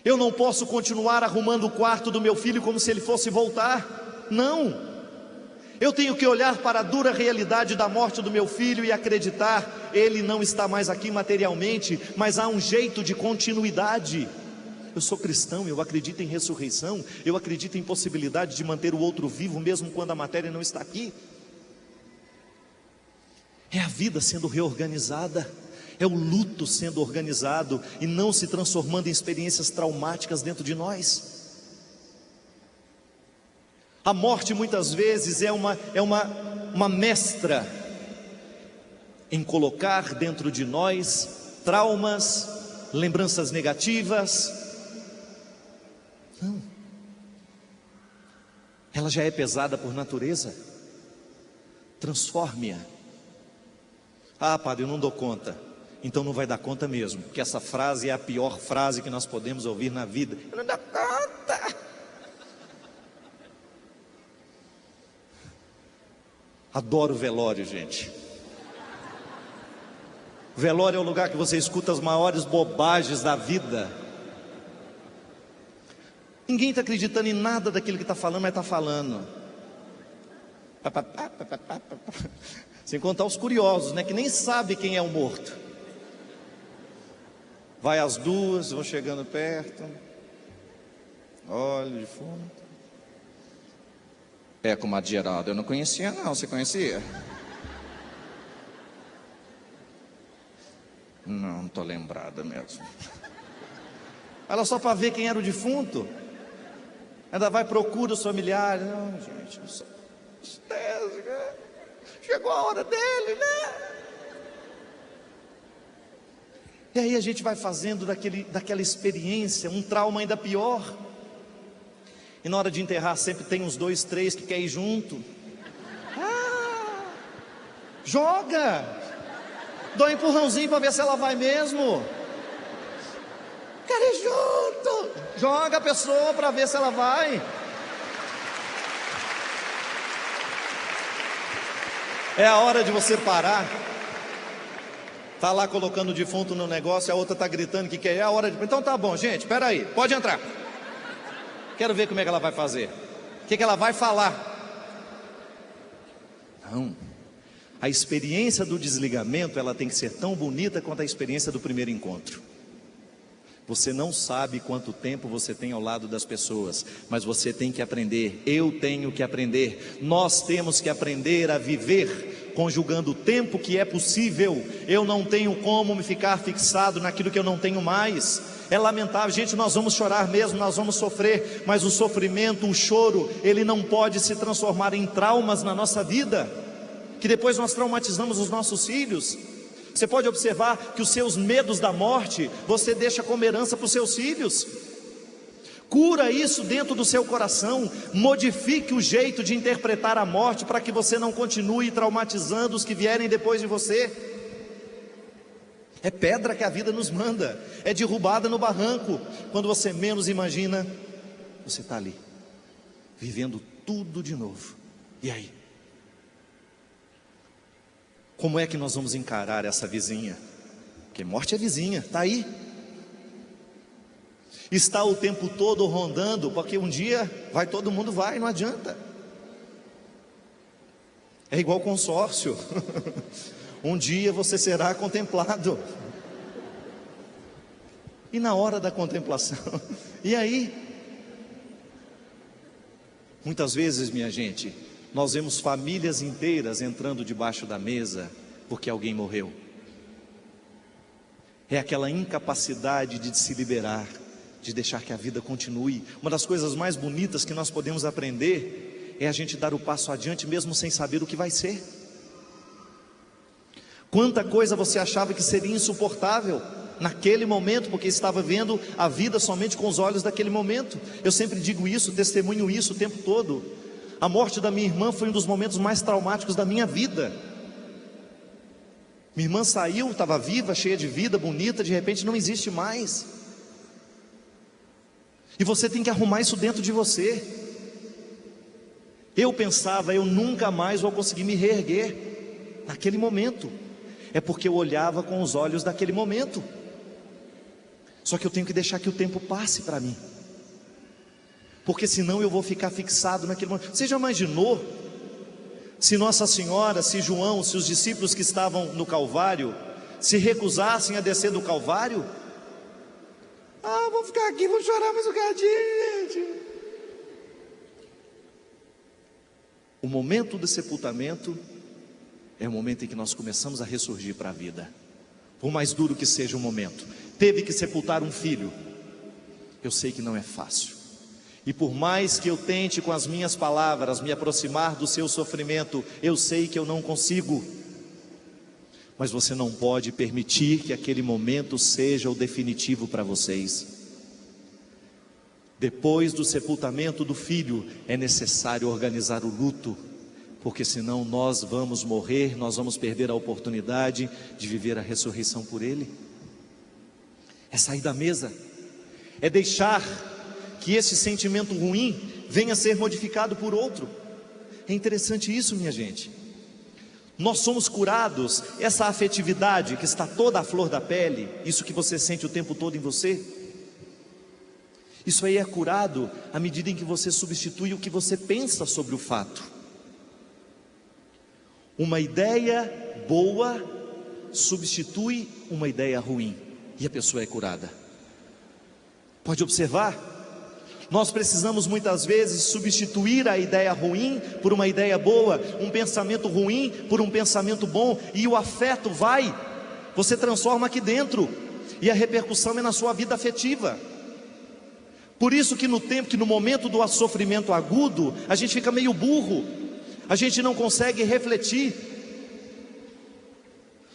Eu não posso continuar arrumando o quarto do meu filho como se ele fosse voltar. Não, Eu tenho que olhar para a dura realidade da morte do meu filho e acreditar, ele não está mais aqui materialmente, mas há um jeito de continuidade. Eu sou cristão, eu acredito em ressurreição, eu acredito em possibilidade de manter o outro vivo, mesmo quando a matéria não está aqui. É a vida sendo reorganizada, é o luto sendo organizado e não se transformando em experiências traumáticas dentro de nós. A morte muitas vezes é uma mestra em colocar dentro de nós traumas, lembranças negativas. Não, ela já é pesada por natureza. Transforme-a. Ah, padre, eu não dou conta. Então não vai dar conta mesmo, porque essa frase é a pior frase que nós podemos ouvir na vida. Eu não dou conta. Adoro velório, gente. Velório é o lugar que você escuta as maiores bobagens da vida. Ninguém está acreditando em nada daquilo que está falando, mas está falando. Sem contar os curiosos, né, que nem sabe quem é o morto. Vai às duas, vão chegando perto. Olha de fundo. É, comadre Geraldo, eu não conhecia não, você conhecia? Não estou lembrada mesmo. Ela só para ver quem era o defunto. Ainda vai, procura os familiares. Não, gente, não sei. Chegou a hora dele, né? E aí a gente vai fazendo daquela experiência um trauma ainda pior. E na hora de enterrar sempre tem uns 2, 3 que querem ir junto. Ah, joga! Dá um empurrãozinho para ver se ela vai mesmo. Quero ir junto! Joga a pessoa para ver se ela vai. É a hora de você parar. Está lá colocando o defunto no negócio, a outra está gritando que quer. É a hora de... Então tá bom, gente, espera aí, pode entrar. Quero ver como é que ela vai fazer. O que ela vai falar? Não. A experiência do desligamento, ela tem que ser tão bonita quanto a experiência do primeiro encontro. Você não sabe quanto tempo você tem ao lado das pessoas, mas você tem que aprender. Eu tenho que aprender. Nós temos que aprender a viver conjugando o tempo que é possível. Eu não tenho como me ficar fixado naquilo que eu não tenho mais. É lamentável, gente, nós vamos chorar mesmo, nós vamos sofrer, mas o sofrimento, o choro, ele não pode se transformar em traumas na nossa vida, que depois nós traumatizamos os nossos filhos. Você pode observar que os seus medos da morte, você deixa como herança para os seus filhos. Cura isso dentro do seu coração, modifique o jeito de interpretar a morte, para que você não continue traumatizando os que vierem depois de você. É pedra que a vida nos manda, é derrubada no barranco. Quando você menos imagina, você está ali, vivendo tudo de novo. E aí? Como é que nós vamos encarar essa vizinha? Porque morte é vizinha, está aí. Está o tempo todo rondando, porque um dia vai, todo mundo vai, não adianta. É igual consórcio. Um dia você será contemplado. E na hora da contemplação? E aí? Muitas vezes, minha gente, nós vemos famílias inteiras entrando debaixo da mesa porque alguém morreu. É aquela incapacidade de se liberar, de deixar que a vida continue. Uma das coisas mais bonitas que nós podemos aprender é a gente dar o passo adiante mesmo sem saber o que vai ser. Quanta coisa você achava que seria insuportável naquele momento, porque estava vendo a vida somente com os olhos daquele momento. Eu sempre digo isso, testemunho isso o tempo todo. A morte da minha irmã foi um dos momentos mais traumáticos da minha vida. Minha irmã saiu, estava viva, cheia de vida, bonita, de repente não existe mais. E você tem que arrumar isso dentro de você. Eu pensava, eu nunca mais vou conseguir me reerguer naquele momento. É porque eu olhava com os olhos daquele momento. Só que eu tenho que deixar que o tempo passe para mim, porque senão eu vou ficar fixado naquele momento. Você já imaginou Se Nossa Senhora, se João, se os discípulos que estavam no Calvário se recusassem a descer do Calvário, vou ficar aqui, vou chorar mais um bocadinho, gente. O momento do sepultamento é o momento em que nós começamos a ressurgir para a vida. Por mais duro que seja o momento, teve que sepultar um filho. Eu sei que não é fácil. E por mais que eu tente com as minhas palavras me aproximar do seu sofrimento, eu sei que eu não consigo. Mas você não pode permitir que aquele momento seja o definitivo para vocês. Depois do sepultamento do filho, é necessário organizar o luto, porque senão nós vamos morrer, nós vamos perder a oportunidade de viver a ressurreição por ele. É sair da mesa, é deixar que esse sentimento ruim venha a ser modificado por outro. É interessante isso, minha gente. Nós somos curados, essa afetividade que está toda à flor da pele, isso que você sente o tempo todo em você, isso aí é curado à medida em que você substitui o que você pensa sobre o fato. Uma ideia boa substitui uma ideia ruim, e a pessoa é curada. Pode observar, nós precisamos muitas vezes substituir a ideia ruim por uma ideia boa, um pensamento ruim por um pensamento bom, e o afeto você transforma aqui dentro, e a repercussão é na sua vida afetiva. Por isso que no momento do sofrimento agudo, a gente fica meio burro, a gente não consegue refletir,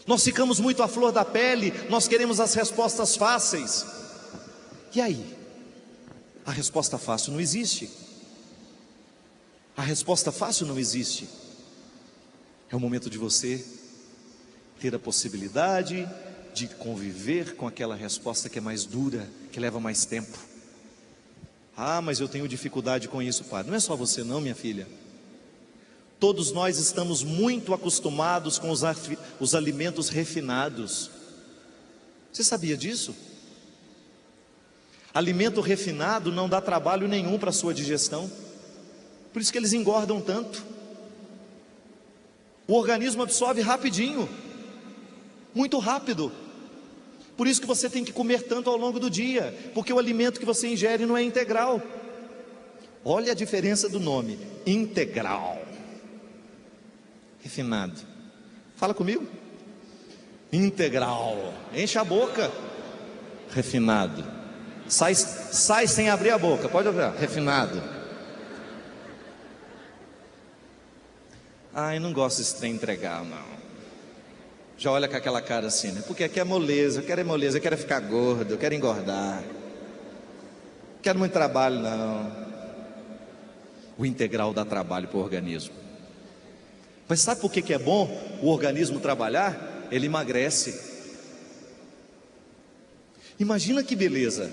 nós ficamos muito à flor da pele, nós queremos as respostas fáceis. E aí? A resposta fácil não existe. A resposta fácil não existe. É o momento de você ter a possibilidade de conviver com aquela resposta que é mais dura, que leva mais tempo. Mas eu tenho dificuldade com isso, padre. Não é só você não, minha filha. Todos nós estamos muito acostumados com os alimentos refinados. Você sabia disso? Alimento refinado não dá trabalho nenhum para a sua digestão. Por isso que eles engordam tanto. O organismo absorve rapidinho, muito rápido. Por isso que você tem que comer tanto ao longo do dia, porque o alimento que você ingere não é integral. Olha a diferença do nome, integral. Refinado. Fala comigo. Integral. Enche a boca. Refinado. Sai sem abrir a boca. Pode abrir. Refinado. Eu não gosto desse trem integral, não. Já olha com aquela cara assim, né? Porque aqui é moleza, eu quero ficar gordo, eu quero engordar. Não quero muito trabalho, não. O integral dá trabalho para o organismo. Mas sabe por que é bom o organismo trabalhar? Ele emagrece. Imagina que beleza,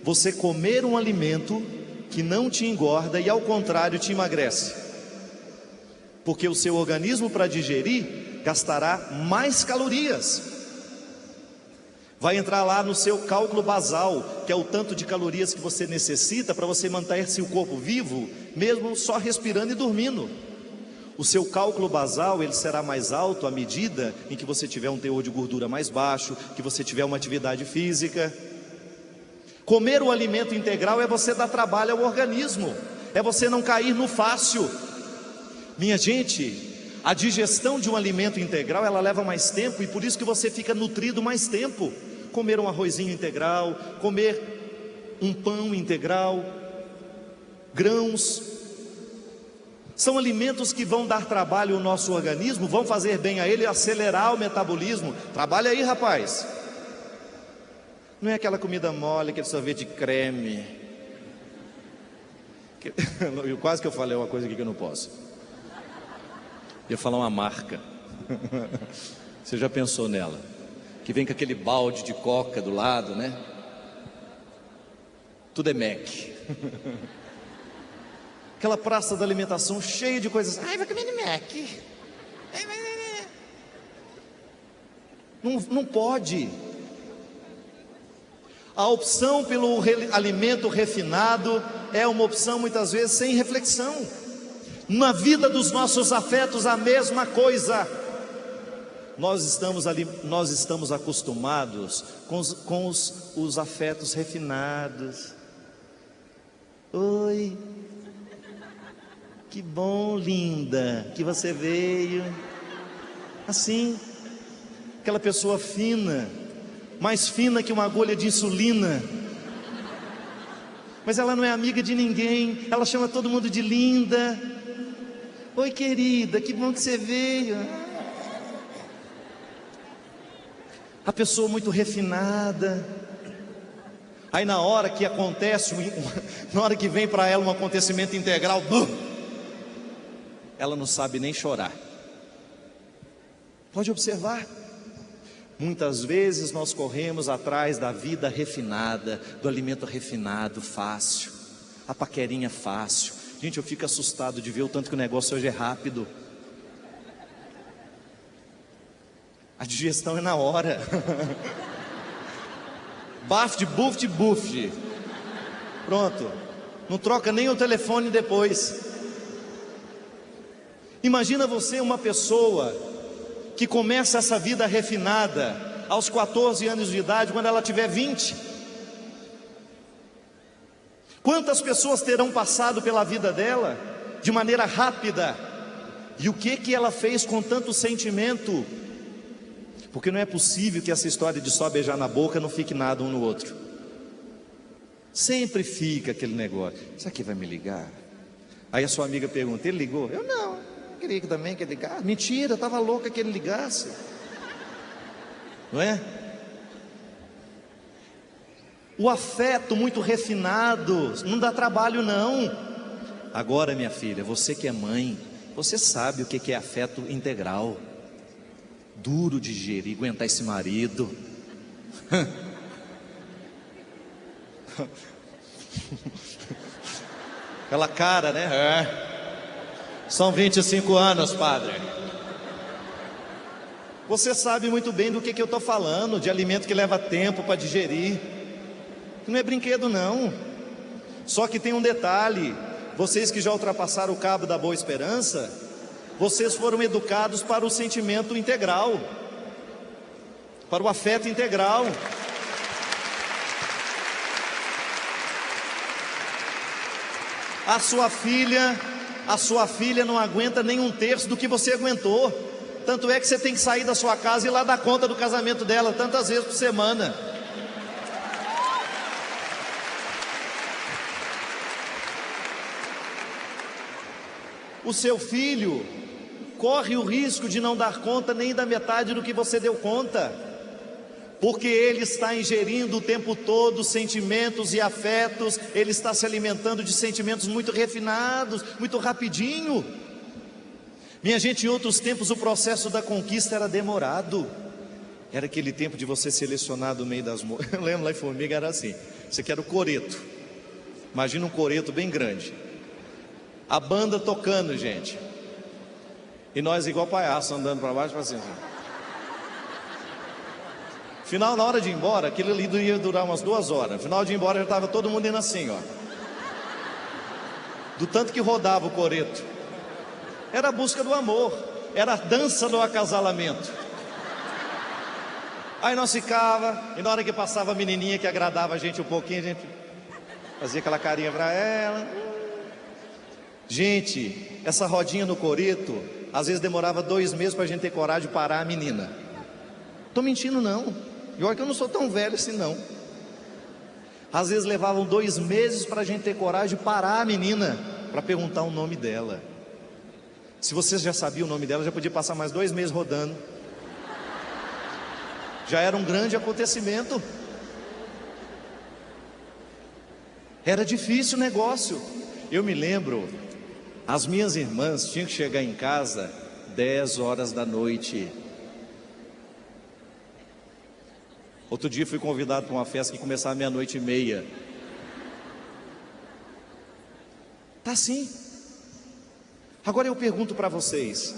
você comer um alimento que não te engorda e ao contrário te emagrece. Porque o seu organismo, para digerir, gastará mais calorias. Vai entrar lá no seu cálculo basal, que é o tanto de calorias que você necessita para você manter-se o corpo vivo, mesmo só respirando e dormindo. O seu cálculo basal, ele será mais alto à medida em que você tiver um teor de gordura mais baixo, que você tiver uma atividade física. Comer o alimento integral é você dar trabalho ao organismo, é você não cair no fácil. Minha gente, a digestão de um alimento integral, ela leva mais tempo, e por isso que você fica nutrido mais tempo. Comer um arrozinho integral, comer um pão integral, grãos, são alimentos que vão dar trabalho ao nosso organismo, vão fazer bem a ele, acelerar o metabolismo. Trabalha aí, rapaz. Não é aquela comida mole, aquele sorvete de creme. Quase que eu falei uma coisa aqui que eu não posso. Eu ia falar uma marca. Você já pensou nela? Que vem com aquele balde de coca do lado, né? Tudo é Mac. Aquela praça da alimentação cheia de coisas. Vai comer no Mac. Não pode. A opção pelo alimento refinado é uma opção muitas vezes sem reflexão. Na vida dos nossos afetos a mesma coisa. Nós estamos acostumados com os afetos refinados. Oi, que bom, linda, que você veio. Assim, aquela pessoa fina, mais fina que uma agulha de insulina. Mas ela não é amiga de ninguém, ela chama todo mundo de linda. Oi, querida, que bom que você veio. A pessoa muito refinada. Aí na hora que acontece, na hora que vem para ela um acontecimento integral, ela não sabe nem chorar. Pode observar. Muitas vezes nós corremos atrás da vida refinada, do alimento refinado, fácil, a paquerinha fácil. Gente, eu fico assustado de ver o tanto que o negócio hoje é rápido. A digestão é na hora. Baft, buft, buft. Pronto. Não troca nem o telefone depois. Imagina você, uma pessoa que começa essa vida refinada aos 14 anos de idade, quando ela tiver 20. Quantas pessoas terão passado pela vida dela de maneira rápida? E o que ela fez com tanto sentimento? Porque não é possível que essa história de só beijar na boca não fique nada um no outro. Sempre fica aquele negócio. Isso aqui vai me ligar? Aí a sua amiga pergunta: ele ligou? Eu não, queria que também que ele ligasse. Mentira, estava louca que ele ligasse. Não é? O afeto muito refinado não dá trabalho não. Agora, minha filha, você que é mãe, você sabe o que é afeto integral. Duro de digerir, aguentar esse marido. Aquela cara, né? São 25 anos, padre. Você sabe muito bem do que eu estou falando, de alimento que leva tempo para digerir. Não é brinquedo não. Só que tem um detalhe: vocês que já ultrapassaram o cabo da boa esperança, vocês foram educados para o sentimento integral, para o afeto integral. A sua filha não aguenta nem um terço do que você aguentou. Tanto é que você tem que sair da sua casa e ir lá dar conta do casamento dela tantas vezes por semana. O seu filho corre o risco de não dar conta nem da metade do que você deu conta, porque ele está ingerindo o tempo todo sentimentos e afetos, ele está se alimentando de sentimentos muito refinados, muito rapidinho. Minha gente, em outros tempos o processo da conquista era demorado. Era aquele tempo de você selecionar do meio das moças. Eu lembro lá em Formiga era assim, você quer o coreto. Imagina um coreto bem grande, a banda tocando, gente, e nós igual palhaço andando para baixo para cima. Final, na hora de ir embora, aquilo ali ia durar umas 2 horas. Final de ir embora já estava todo mundo indo assim, ó, do tanto que rodava o coreto. Era a busca do amor, era a dança do acasalamento. Aí nós ficava, e na hora que passava a menininha que agradava a gente um pouquinho, a gente fazia aquela carinha para ela. Gente, essa rodinha no coreto às vezes demorava 2 meses para a gente ter coragem de parar a menina. Estou mentindo não, e olha que eu não sou tão velho assim não. Às vezes levavam 2 meses para a gente ter coragem de parar a menina para perguntar o nome dela. Se vocês já sabiam o nome dela, já podia passar mais 2 meses rodando. Já era um grande acontecimento. Era difícil o negócio. Eu me lembro, as minhas irmãs tinham que chegar em casa 10 horas da noite. Outro dia fui convidado para uma festa que começava 00:30. Tá assim. Agora eu pergunto para vocês: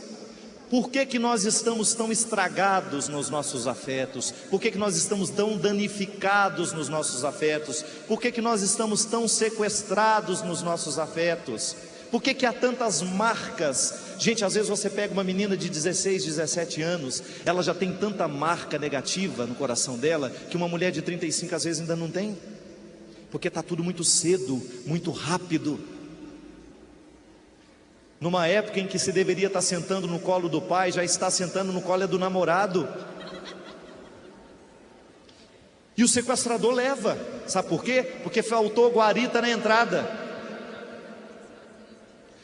por que nós estamos tão estragados nos nossos afetos? Por que nós estamos tão danificados nos nossos afetos? Por que nós estamos tão sequestrados nos nossos afetos? Por que que há tantas marcas? Gente, às vezes você pega uma menina de 16, 17 anos, ela já tem tanta marca negativa no coração dela, que uma mulher de 35 às vezes ainda não tem, porque está tudo muito cedo, muito rápido. Numa época em que se deveria estar sentando no colo do pai, já está sentando no colo do namorado. E o sequestrador leva, sabe por quê? Porque faltou guarita na entrada.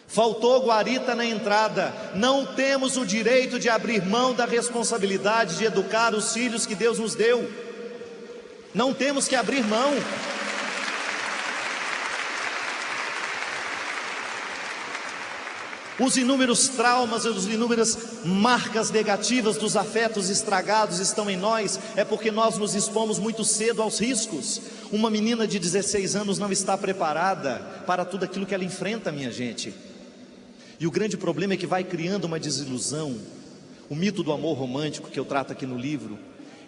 Faltou guarita na entrada. Não temos o direito de abrir mão da responsabilidade de educar os filhos que Deus nos deu. Não temos que abrir mão. Os inúmeros traumas, as inúmeras marcas negativas dos afetos estragados estão em nós, é porque nós nos expomos muito cedo aos riscos. Uma menina de 16 anos não está preparada para tudo aquilo que ela enfrenta, minha gente. E o grande problema é que vai criando uma desilusão. O mito do amor romântico que eu trato aqui no livro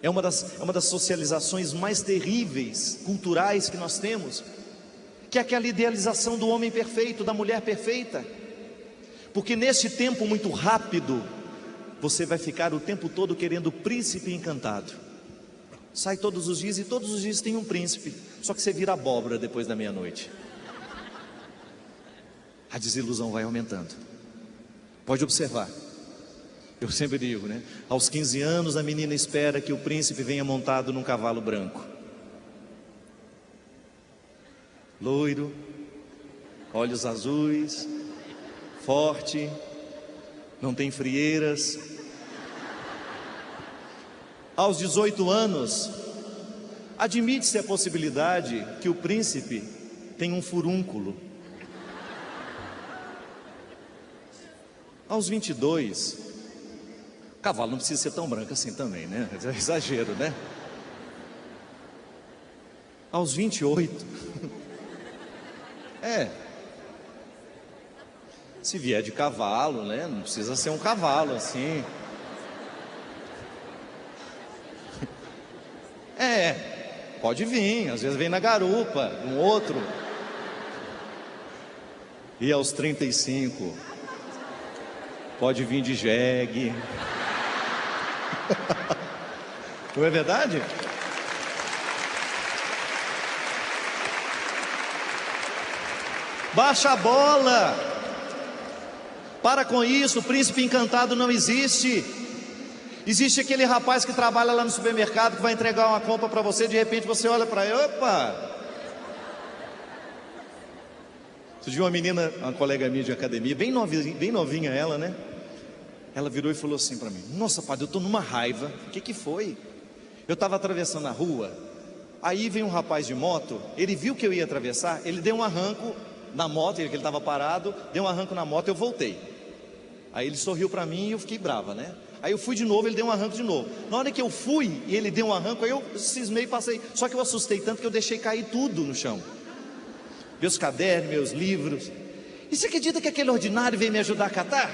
é uma das socializações mais terríveis, culturais que nós temos, que é aquela idealização do homem perfeito, da mulher perfeita. Porque nesse tempo muito rápido, você vai ficar o tempo todo querendo o príncipe encantado. Sai todos os dias e todos os dias tem um príncipe, só que você vira abóbora depois da meia-noite. A desilusão vai aumentando. Pode observar. Eu sempre digo, né? Aos 15 anos a menina espera que o príncipe venha montado num cavalo branco. Loiro, olhos azuis, forte, não tem frieiras. Aos 18 anos, admite-se a possibilidade que o príncipe tem um furúnculo. Aos 22, o cavalo não precisa ser tão branco assim também, né? É exagero, né? Aos 28, se vier de cavalo, né? Não precisa ser um cavalo assim. Pode vir, às vezes vem na garupa, um outro. E aos 35, pode vir de jegue. Não é verdade? Baixa a bola. Para com isso, o príncipe encantado não existe. Existe aquele rapaz que trabalha lá no supermercado, que vai entregar uma compra para você, de repente você olha para ele, opa! Você viu uma menina, uma colega minha de academia, bem novinha ela, né? Ela virou e falou assim para mim: nossa, padre, eu estou numa raiva. O que foi? Eu estava atravessando a rua, aí veio um rapaz de moto, ele viu que eu ia atravessar, ele deu um arranco na moto, ele estava parado, deu um arranco na moto, eu voltei. Aí ele sorriu para mim e eu fiquei brava, né? Aí eu fui de novo, ele deu um arranco de novo. Na hora que eu fui e ele deu um arranco, aí eu cismei e passei. Só que eu assustei tanto que eu deixei cair tudo no chão. Meus cadernos, meus livros. E você acredita que aquele ordinário veio me ajudar a catar?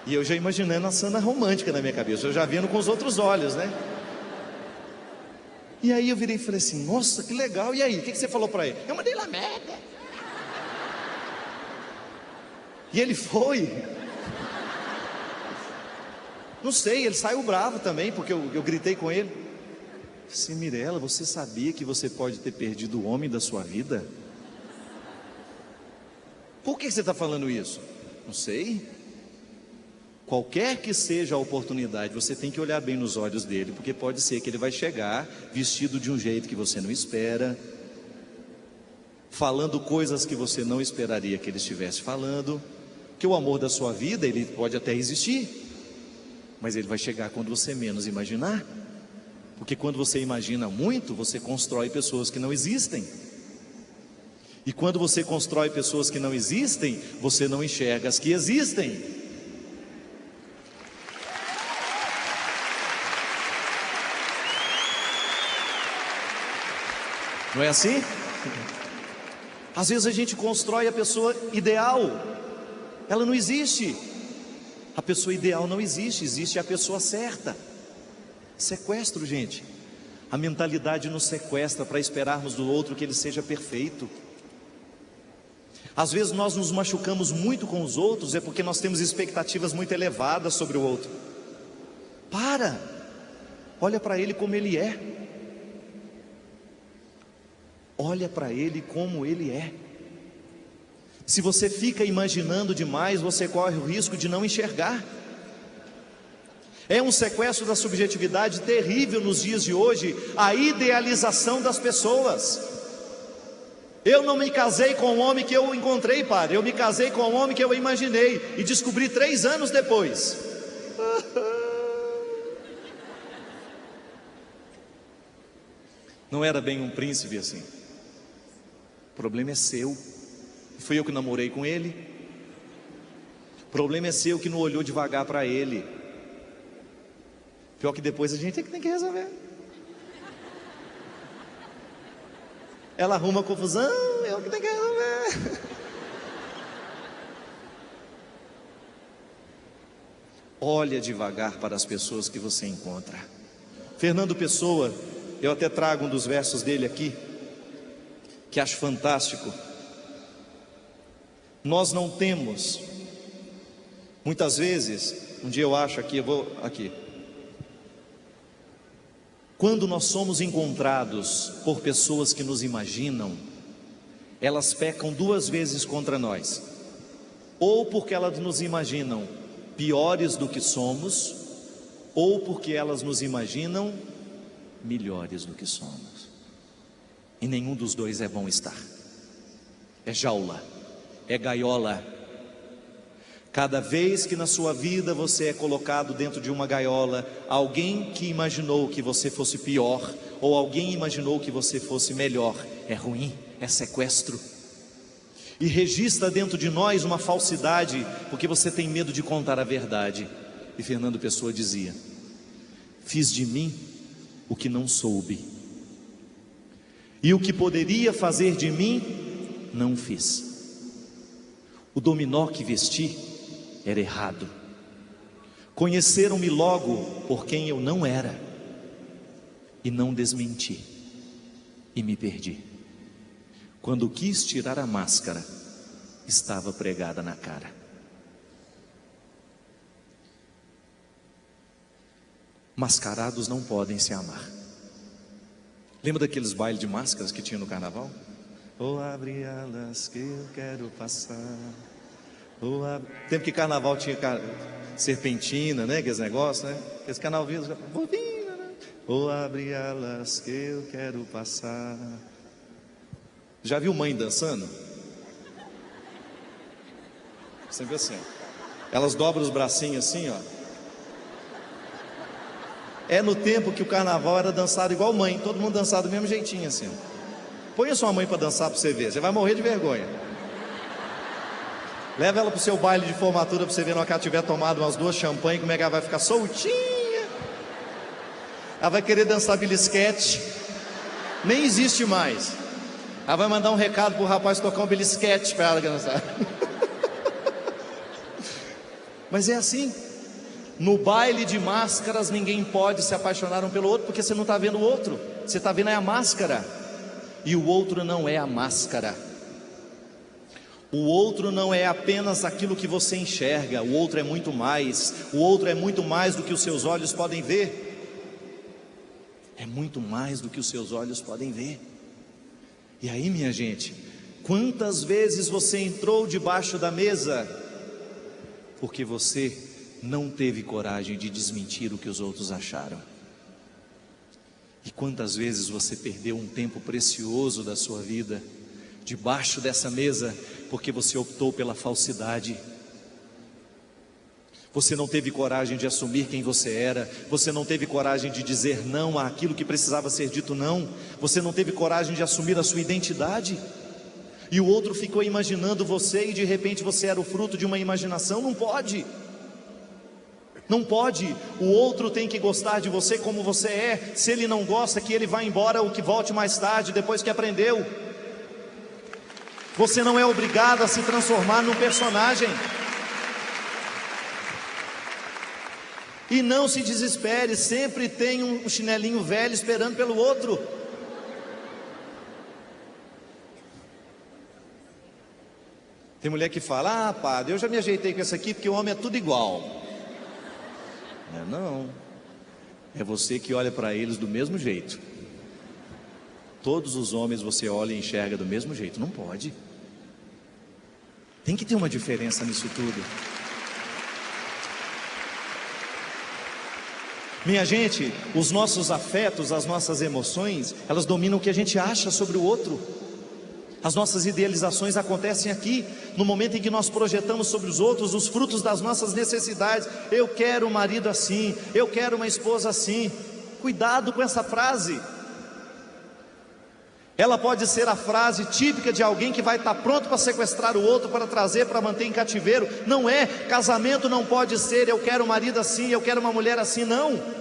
E eu já imaginando a cena romântica na minha cabeça, eu já vendo com os outros olhos, né? E aí eu virei e falei assim: nossa, que legal. E aí, o que você falou para ele? Eu mandei lá merda. E ele foi. Não sei, ele saiu bravo também, porque eu gritei com ele. Assim: Mirela, você sabia que você pode ter perdido o homem da sua vida? Por que você está falando isso? Não sei. Qualquer que seja a oportunidade, você tem que olhar bem nos olhos dele, porque pode ser que ele vai chegar vestido de um jeito que você não espera, falando coisas que você não esperaria que ele estivesse falando. Que o amor da sua vida, ele pode até existir, mas ele vai chegar quando você menos imaginar. Porque quando você imagina muito, você constrói pessoas que não existem. E quando você constrói pessoas que não existem, você não enxerga as que existem. Não é assim? Às vezes a gente constrói a pessoa ideal. Ela não existe. A pessoa ideal não existe, existe a pessoa certa. Sequestro, gente. A mentalidade nos sequestra para esperarmos do outro que ele seja perfeito. Às vezes nós nos machucamos muito com os outros, é porque nós temos expectativas muito elevadas sobre o outro. Olha para ele como ele é. Olha para ele como ele é. Se você fica imaginando demais, você corre o risco de não enxergar. É um sequestro da subjetividade terrível nos dias de hoje, a idealização das pessoas. Eu não me casei com o homem que eu encontrei, padre. Eu me casei com o homem que eu imaginei e descobri 3 anos depois. Não era bem um príncipe assim. O problema é seu. Fui eu que namorei com ele. O problema é seu que não olhou devagar para ele. Pior que depois a gente é que tem que resolver. Ela arruma confusão, eu que tenho que resolver. Olha devagar para as pessoas que você encontra. Fernando Pessoa, eu até trago um dos versos dele aqui, que acho fantástico. Nós não temos, muitas vezes, um dia eu acho aqui, quando nós somos encontrados por pessoas que nos imaginam, elas pecam 2 vezes contra nós. Ou porque elas nos imaginam piores do que somos, ou porque elas nos imaginam melhores do que somos. E nenhum dos dois é bom estar. É jaula, é gaiola. Cada vez que na sua vida você é colocado dentro de uma gaiola, alguém que imaginou que você fosse pior, ou alguém imaginou que você fosse melhor, é ruim, é sequestro. E registra dentro de nós uma falsidade, porque você tem medo de contar a verdade. E Fernando Pessoa dizia: fiz de mim o que não soube, e o que poderia fazer de mim, não fiz. O dominó que vesti era errado. Conheceram-me logo por quem eu não era, e não desmenti, e me perdi. Quando quis tirar a máscara, estava pregada na cara. Mascarados não podem se amar. Lembra daqueles bailes de máscaras que tinha no carnaval? Oh, abre alas que eu quero passar. Tempo que carnaval tinha serpentina, né? Aqueles negócios, né? Aqueles canalvinhos, né? Oh, abre alas que eu quero passar. Já viu mãe dançando? Sempre assim, ó. Elas dobram os bracinhos assim, ó. É no tempo que o carnaval era dançado igual mãe. Todo mundo dançava do mesmo jeitinho assim, ó. Põe a sua mãe para dançar para você ver. Você vai morrer de vergonha. Leva ela para o seu baile de formatura para você ver, na hora que ela tiver tomado umas 2 champanhes, como é que ela vai ficar soltinha. Ela vai querer dançar belisquete. Nem existe mais. Ela vai mandar um recado para o rapaz tocar um belisquete para ela dançar. Mas é assim. No baile de máscaras ninguém pode se apaixonar um pelo outro, porque você não está vendo o outro. Você está vendo a máscara. E o outro não é a máscara. O outro não é apenas aquilo que você enxerga. O outro é muito mais. O outro é muito mais do que os seus olhos podem ver. É muito mais do que os seus olhos podem ver. E aí, minha gente, quantas vezes você entrou debaixo da mesa porque você não teve coragem de desmentir o que os outros acharam? E quantas vezes você perdeu um tempo precioso da sua vida debaixo dessa mesa porque você optou pela falsidade? Você não teve coragem de assumir quem você era. Você não teve coragem de dizer não àquilo que precisava ser dito não. Você não teve coragem de assumir a sua identidade. E o outro ficou imaginando você, e de repente você era o fruto de uma imaginação. Não pode. Não pode. O outro tem que gostar de você como você é. Se ele não gosta, que ele vá embora ou que volte mais tarde, depois que aprendeu. Você não é obrigado a se transformar num personagem. E não se desespere, sempre tem um chinelinho velho esperando pelo outro. Tem mulher que fala: ah, padre, eu já me ajeitei com essa aqui porque o homem é tudo igual. Não, é você que olha para eles do mesmo jeito. Todos os homens você olha e enxerga do mesmo jeito. Não pode. Tem que ter uma diferença nisso tudo. Minha gente, os nossos afetos, as nossas emoções, elas dominam o que a gente acha sobre o outro. As nossas idealizações acontecem aqui, no momento em que nós projetamos sobre os outros os frutos das nossas necessidades. Eu quero um marido assim, eu quero uma esposa assim. Cuidado com essa frase. Ela pode ser a frase típica de alguém que vai estar pronto para sequestrar o outro, para trazer, para manter em cativeiro. Não é. Casamento não pode ser: eu quero um marido assim, eu quero uma mulher assim. Não.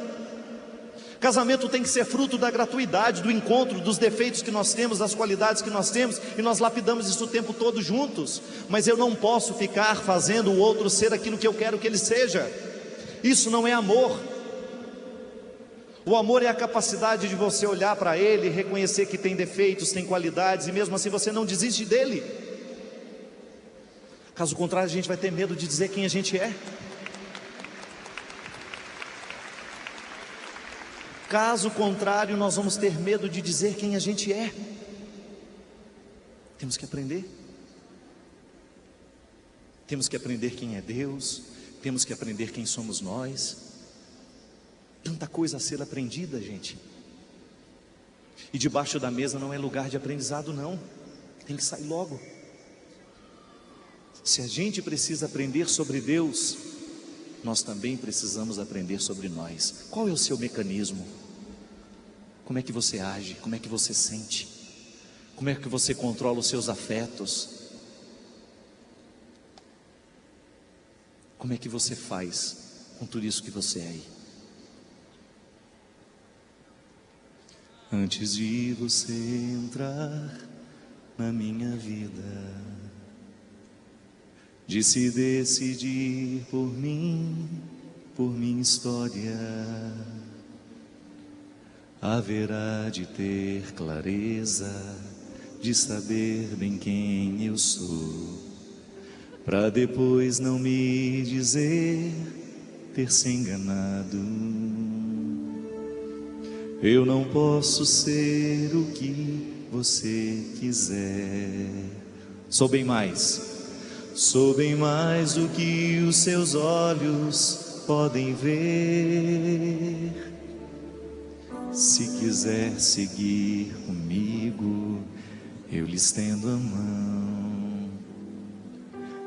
Casamento tem que ser fruto da gratuidade, do encontro, dos defeitos que nós temos, das qualidades que nós temos, e nós lapidamos isso o tempo todo juntos. Mas eu não posso ficar fazendo o outro ser aquilo que eu quero que ele seja. Isso não é amor. O amor é a capacidade de você olhar para ele, reconhecer que tem defeitos, tem qualidades, e mesmo assim você não desiste dele. Caso contrário, a gente vai ter medo de dizer quem a gente é. Caso contrário, nós vamos ter medo de dizer quem a gente é. Temos que aprender. Temos que aprender quem é Deus. Temos que aprender quem somos nós. Tanta coisa a ser aprendida, gente. E debaixo da mesa não é lugar de aprendizado, não. Tem que sair logo. Se a gente precisa aprender sobre Deus, nós também precisamos aprender sobre nós. Qual é o seu mecanismo? Como é que você age? Como é que você sente? Como é que você controla os seus afetos? Como é que você faz com tudo isso que você é aí? Antes de você entrar na minha vida, de se decidir por mim, por minha história, haverá de ter clareza, de saber bem quem eu sou, para depois não me dizer ter se enganado. Eu não posso ser o que você quiser. Sou bem mais do que os seus olhos podem ver. Se quiser seguir comigo, eu lhe estendo a mão,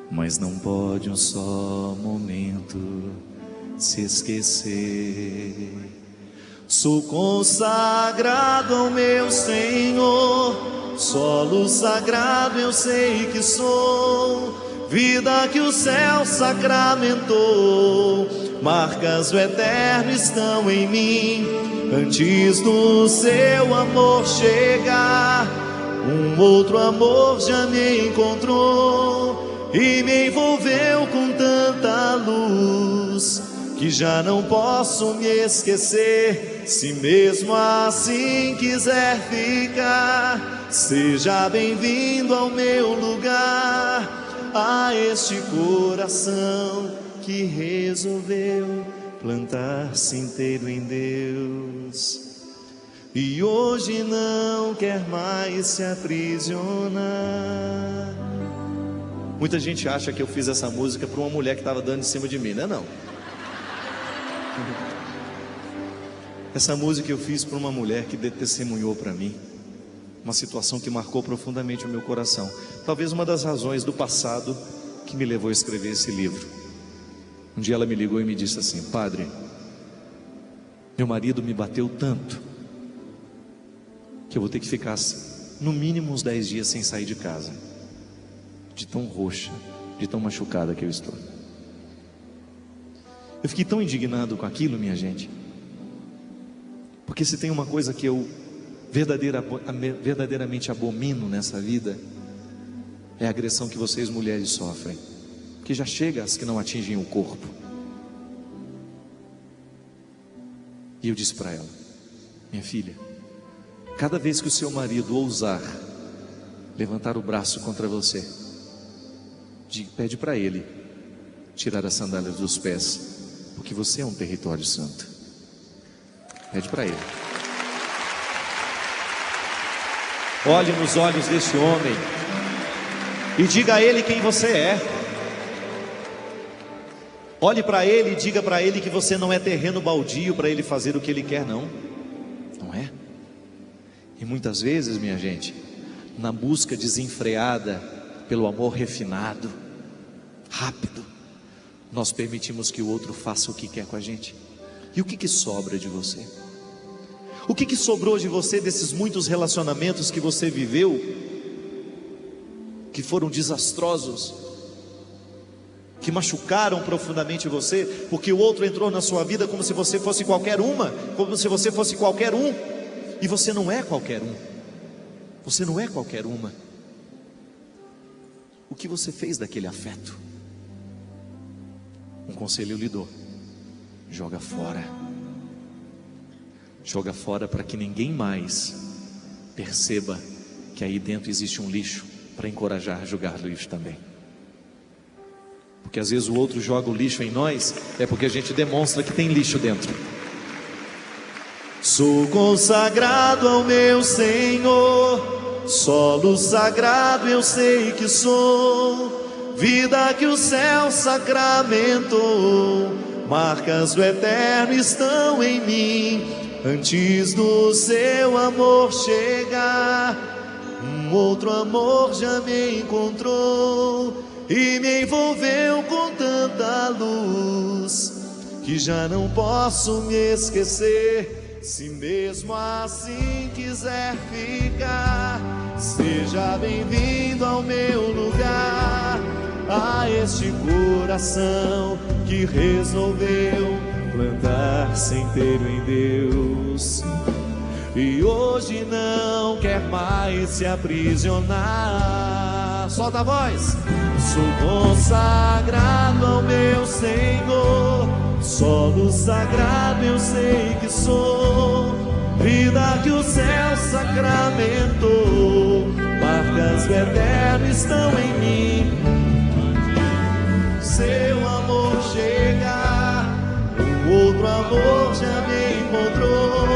mas não pode um só momento se esquecer. Sou consagrado ao meu Senhor, solo sagrado eu sei que sou, vida que o céu sacramentou, marcas do eterno estão em mim. Antes do seu amor chegar, um outro amor já me encontrou e me envolveu com tanta luz que já não posso me esquecer. Se mesmo assim quiser ficar, seja bem-vindo ao meu lugar, a este coração que resolveu plantar-se inteiro em Deus e hoje não quer mais se aprisionar. Muita gente acha que eu fiz essa música para uma mulher que estava dando em cima de mim, não. Essa música eu fiz para uma mulher que testemunhou para mim uma situação que marcou profundamente o meu coração. Talvez uma das razões do passado que me levou a escrever esse livro. Um dia ela me ligou e me disse assim: padre, meu marido me bateu tanto que eu vou ter que ficar no mínimo uns 10 dias sem sair de casa, de tão roxa, de tão machucada que eu estou. Eu fiquei tão indignado com aquilo, minha gente, porque se tem uma coisa que eu verdadeiramente abomino nessa vida, é a agressão que vocês mulheres sofrem, que já chega às que não atingem o corpo. E eu disse para ela: minha filha, cada vez que o seu marido ousar levantar o braço contra você, Pede para Ele tirar as sandálias dos pés, porque você é um território santo. Pede para Ele. Olhe nos olhos desse homem e diga a Ele quem você é. Olhe para Ele e diga para Ele que você não é terreno baldio para Ele fazer o que Ele quer, não. Não é? E muitas vezes, minha gente, na busca desenfreada pelo amor refinado, rápido, nós permitimos que o outro faça o que quer com a gente. E o que sobra de você? O que sobrou de você desses muitos relacionamentos que você viveu, que foram desastrosos, que machucaram profundamente você, porque o outro entrou na sua vida como se você fosse qualquer uma, como se você fosse qualquer um, e você não é qualquer um, você não é qualquer uma. O que você fez daquele afeto? Um conselho eu lhe dou: joga fora. Joga fora para que ninguém mais perceba que aí dentro existe um lixo, para encorajar a jogar lixo também. Porque às vezes o outro joga o lixo em nós, é porque a gente demonstra que tem lixo dentro. Sou consagrado ao meu Senhor, solo sagrado eu sei que sou, vida que o céu sacramentou, marcas do eterno estão em mim. Antes do seu amor chegar, um outro amor já me encontrou e me envolveu com tanta luz que já não posso me esquecer. Se mesmo assim quiser ficar, seja bem-vindo ao meu lugar, a este coração que resolveu plantar centeiro em Deus e hoje não quer mais se aprisionar. Solta a voz. Sou consagrado ao meu Senhor, solo sagrado eu sei que sou, vida que o céu sacramentou, marcas do eterno estão em mim. Seu amor chega, outro amor já me encontrou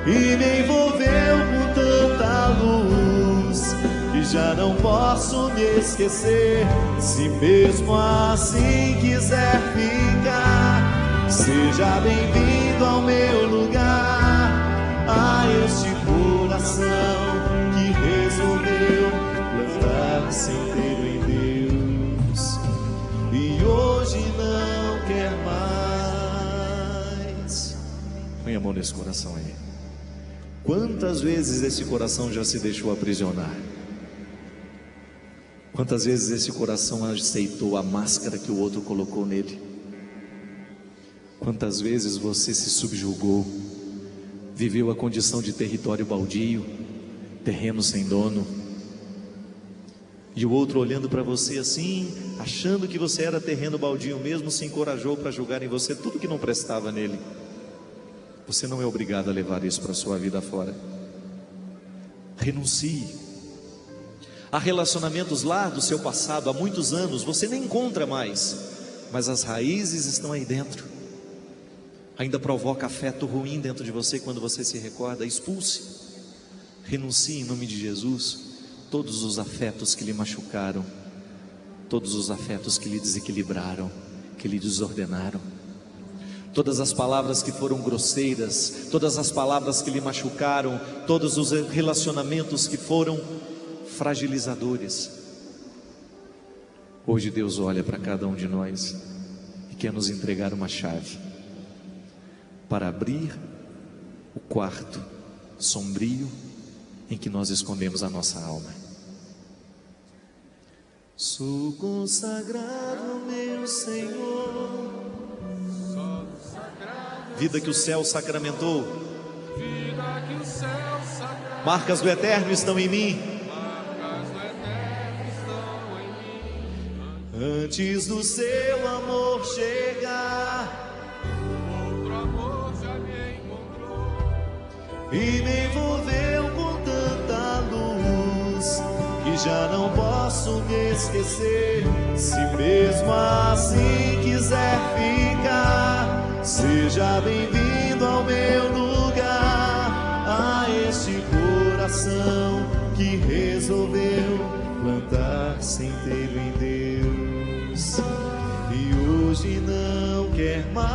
e me envolveu com tanta luz que já não posso me esquecer. Se mesmo assim quiser ficar, seja bem-vindo ao meu lugar, a este coração que resolveu plantar centeiro em Deus e hoje não quer mais. Põe a mão nesse coração aí. Quantas vezes esse coração já se deixou aprisionar? Quantas vezes esse coração aceitou a máscara que o outro colocou nele? Quantas vezes você se subjugou, viveu a condição de território baldio, terreno sem dono, e o outro olhando para você assim, achando que você era terreno baldio mesmo, se encorajou para julgar em você tudo que não prestava nele. Você não é obrigado a levar isso para a sua vida fora. Renuncie. Há relacionamentos lá do seu passado, há muitos anos, você nem encontra mais, mas as raízes estão aí dentro. Ainda provoca afeto ruim dentro de você quando você se recorda. Expulse. Renuncie em nome de Jesus todos os afetos que lhe machucaram, todos os afetos que lhe desequilibraram, que lhe desordenaram, todas as palavras que foram grosseiras, todas as palavras que lhe machucaram, todos os relacionamentos que foram fragilizadores. Hoje Deus olha para cada um de nós e quer nos entregar uma chave para abrir o quarto sombrio em que nós escondemos a nossa alma. Sou consagrado ao meu Senhor, vida que o céu sacramentou, marcas do eterno estão em mim. Antes do seu amor chegar, outro amor já me encontrou e me envolveu com tanta luz que e já não posso me esquecer. Se mesmo assim quiser ficar, seja bem-vindo ao meu lugar, a este coração que resolveu plantar-se inteiro em Deus e hoje não quer mais.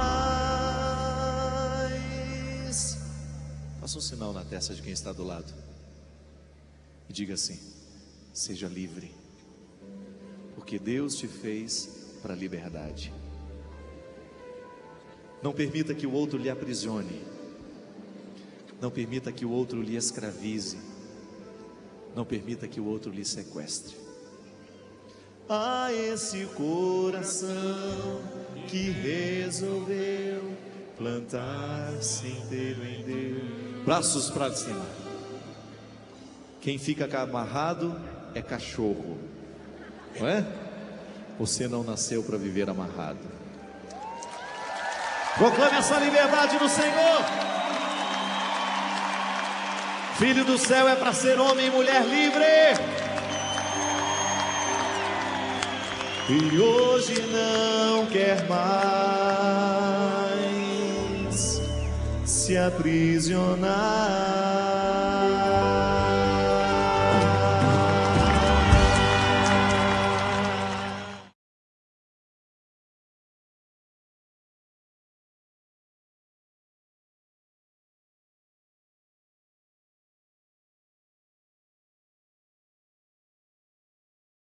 Faça um sinal na testa de quem está do lado e diga assim: seja livre, porque Deus te fez para a liberdade. Não permita que o outro lhe aprisione, não permita que o outro lhe escravize, não permita que o outro lhe sequestre. A esse coração que resolveu plantar-se inteiro em Deus. Braços para cima. Quem fica amarrado é cachorro, não é? Você não nasceu para viver amarrado. Proclame essa liberdade do Senhor. Filho do céu é para ser homem e mulher livre. E hoje não quer mais se aprisionar.